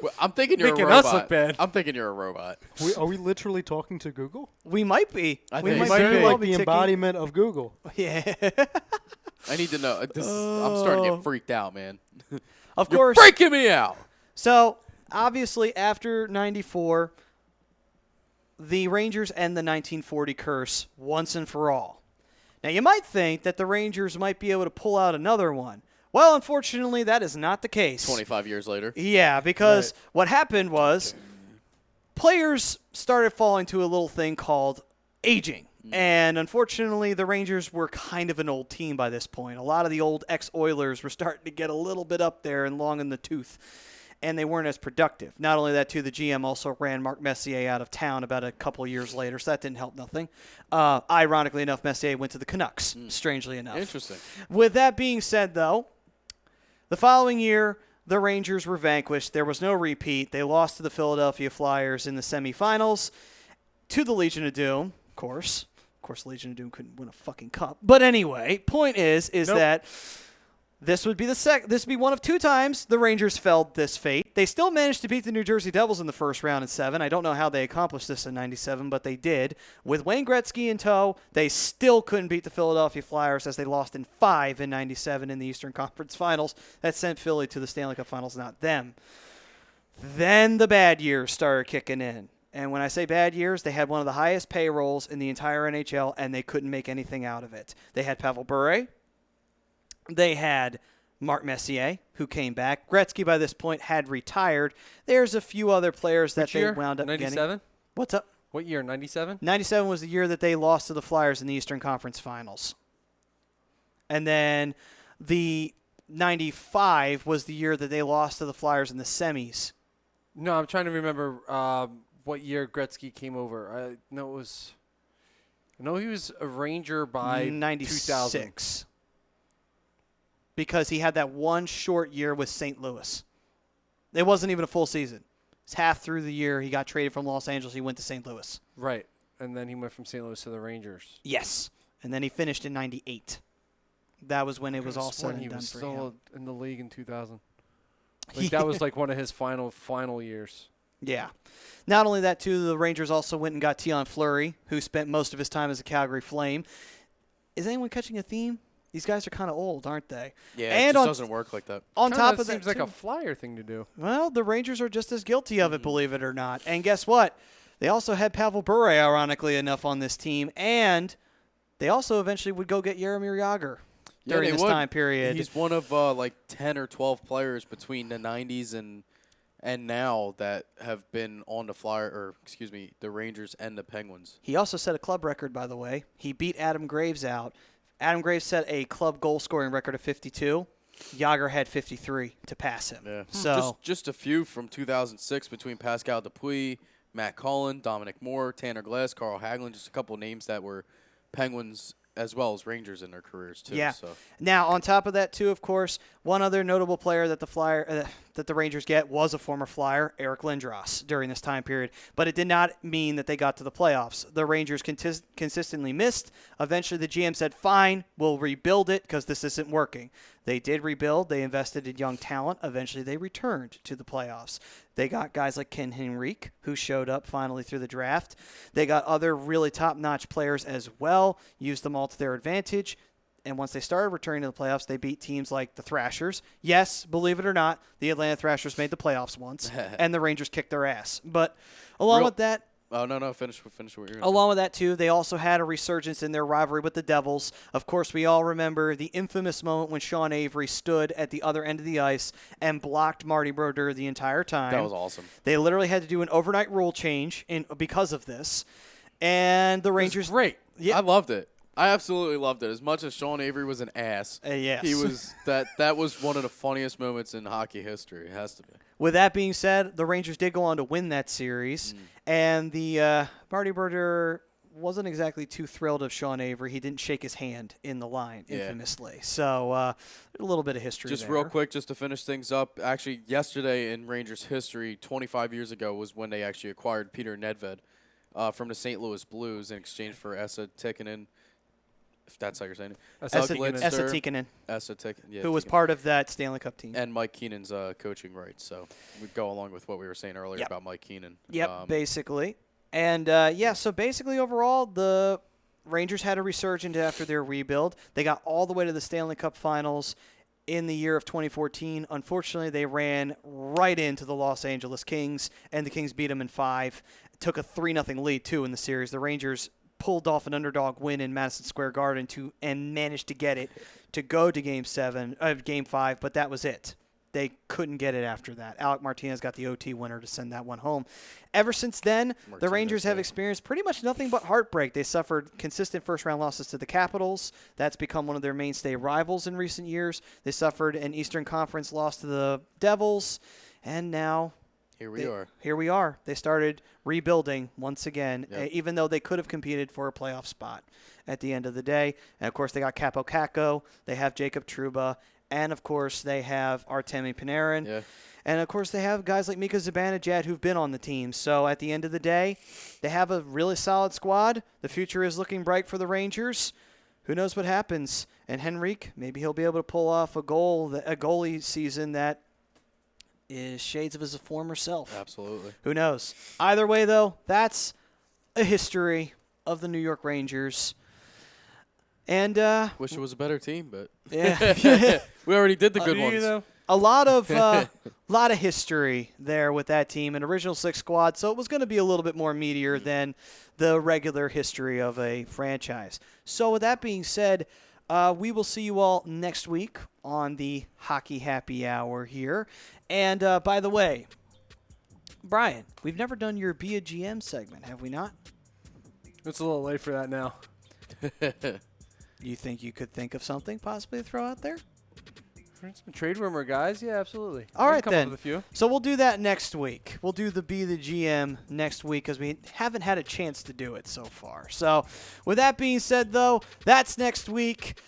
well, I'm thinking you're Making a robot. us look bad. I'm thinking you're a robot. Are we literally talking to Google? We might be. I we think might so. very Be well like be the ticking- embodiment of Google. Yeah. I need to know. I'm starting to get freaked out, man. Of You're course. freaking me out. So, obviously, after 94, the Rangers end the 1940 curse once and for all. Now, you might think that the Rangers might be able to pull out another one. Well, unfortunately, that is not the case. 25 years later. Yeah, because what happened was players started falling to a little thing called aging. And unfortunately, the Rangers were kind of an old team by this point. A lot of the old ex-Oilers were starting to get a little bit up there and long in the tooth, and they weren't as productive. Not only that, too, the GM also ran Marc Messier out of town about a couple of years later, so that didn't help nothing. Ironically enough, Messier went to the Canucks, strangely enough. Interesting. With that being said, though, the following year, the Rangers were vanquished. There was no repeat. They lost to the Philadelphia Flyers in the semifinals to the Legion of Doom, of course. Of course, the Legion of Doom couldn't win a fucking cup. But anyway, point is that this would be this would be one of two times the Rangers felled this fate. They still managed to beat the New Jersey Devils in the first round in 7. I don't know how they accomplished this in 97, but they did. With Wayne Gretzky in tow, they still couldn't beat the Philadelphia Flyers as they lost in 5 in 97 in the Eastern Conference Finals. That sent Philly to the Stanley Cup Finals, not them. Then the bad years started kicking in. And when I say bad years, they had one of the highest payrolls in the entire NHL, and they couldn't make anything out of it. They had Pavel Bure. They had Marc Messier, who came back. Gretzky, by this point, had retired. There's a few other players that they wound up 97? getting. What's up? What year? 97? 97 was the year that they lost to the Flyers in the Eastern Conference Finals. And then the 95 was the year that they lost to the Flyers in the semis. No, I'm trying to remember what year Gretzky came over. I know he was a Ranger by 96. 2000. Because he had that one short year with St. Louis. It wasn't even a full season. It's half through the year. He got traded from Los Angeles. He went to St. Louis. Right. And then he went from St. Louis to the Rangers. Yes. And then he finished in 98. That was when it was all said He and done was for still him. in the league in 2000. Like that was like one of his final years. Yeah. Not only that, too, the Rangers also went and got Tion Fleury, who spent most of his time as a Calgary Flame. Is anyone catching a theme? These guys are kind of old, aren't they? Yeah, and it just doesn't work like that. On Kinda top of that, seems like too, a Flyer thing to do. well, the Rangers are just as guilty of it, believe it or not. And guess what? They also had Pavel Bure, ironically enough, on this team, and they also eventually would go get Jaromir Jagr during this time period. He's one of like 10 or 12 players between the 90s and now that have been on the Rangers and the Penguins. He also set a club record, by the way. He beat Adam Graves out. Adam Graves set a club goal-scoring record of 52. Jagr had 53 to pass him. Yeah. So Just a few from 2006 between Pascal Dupuis, Matt Cullen, Dominic Moore, Tanner Glass, Carl Hagelin, just a couple of names that were Penguins as well as Rangers in their careers too. Yeah. So. Now, on top of that, too, of course, one other notable player that the that the Rangers get was a former Flyer, Eric Lindros, during this time period. But it did not mean that they got to the playoffs. The Rangers consistently missed. Eventually, the GM said, fine, we'll rebuild it because this isn't working. They did rebuild. They invested in young talent. Eventually, they returned to the playoffs. They got guys like Ken Henrique, who showed up finally through the draft. They got other really top-notch players as well, used them all to their advantage. And once they started returning to the playoffs, they beat teams like the Thrashers. Yes, believe it or not, the Atlanta Thrashers made the playoffs once, and the Rangers kicked their ass. But along with that, Oh, no, finish what you're going to say. along with that, too, they also had a resurgence in their rivalry with the Devils. Of course, we all remember the infamous moment when Sean Avery stood at the other end of the ice and blocked Marty Brodeur the entire time. That was awesome. They literally had to do an overnight rule change because of this. And the Rangers... Great. Yeah. I loved it. I absolutely loved it. As much as Sean Avery was an ass, Yes. he was that was one of the funniest moments in hockey history. It has to be. With that being said, the Rangers did go on to win that series, and the Marty Brodeur wasn't exactly too thrilled of Sean Avery. He didn't shake his hand in the line, infamously. So a little bit of history Just there. real quick, just to finish things up, actually yesterday in Rangers history, 25 years ago, was when they actually acquired Peter Nedved from the St. Louis Blues in exchange for Esa Tikkanen, if that's how you're saying it. Esa Blitzer, Tikkanen, yeah, who was Tikkanen. part of that Stanley Cup team. And Mike Keenan's coaching rights. So we go along with what we were saying earlier about Mike Keenan. Yep, basically. And, so basically overall, the Rangers had a resurgence after their rebuild. They got all the way to the Stanley Cup Finals in the year of 2014. Unfortunately, they ran right into the Los Angeles Kings, and the Kings beat them in 5. Took a 3-0 lead, too, in the series. The Rangers pulled off an underdog win in Madison Square Garden and managed to get it to go to Game 5, but that was it. They couldn't get it after that. Alec Martinez got the OT winner to send that one home. Ever since then, the Rangers have experienced pretty much nothing but heartbreak. They suffered consistent first-round losses to the Capitals. That's become one of their mainstay rivals in recent years. They suffered an Eastern Conference loss to the Devils, and now Here we are. They started rebuilding once again, even though they could have competed for a playoff spot at the end of the day. And, of course, they got Capo Caco. They have Jacob Trouba. And, of course, they have Artemi Panarin. Yeah. And, of course, they have guys like Mika Zibanejad who've been on the team. So, at the end of the day, they have a really solid squad. The future is looking bright for the Rangers. Who knows what happens? And Henrique, maybe he'll be able to pull off a goalie season that is shades of his former self. Absolutely. Who knows? Either way, though, that's a history of the New York Rangers. And Wish it was a better team, but yeah, we already did the good ones. a lot of history there with that team, an original 6 squad. So it was going to be a little bit more meatier than the regular history of a franchise. So with that being said, we will see you all next week on the Hockey Happy Hour here. And by the way, Brian, we've never done your Be a GM segment, have we not? It's a little late for that now. You think you could think of something possibly to throw out there? Some trade rumor, guys. Yeah, absolutely. All We can right, come then. Up with a few. So we'll do that next week. We'll do the Be the GM next week because we haven't had a chance to do it so far. So with that being said, though, that's next week.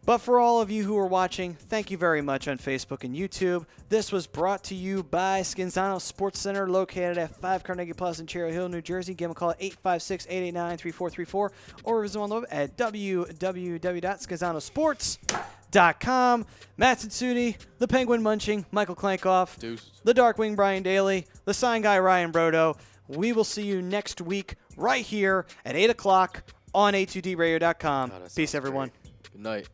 But for all of you who are watching, thank you very much on Facebook and YouTube. This was brought to you by Scanzano Sports Center, located at 5 Carnegie Plaza in Cherry Hill, New Jersey. Give them a call at 856-889-3434 or visit them on the web at www.scanzanosports.com. Matt Satsuni, the Penguin Munching, Michael Klankoff, Deuces. the Darkwing Brian Daly, the Sign Guy Ryan Brodo. We will see you next week right here at 8 o'clock on a2dradio.com. God, that Peace, sounds everyone. great. Good night.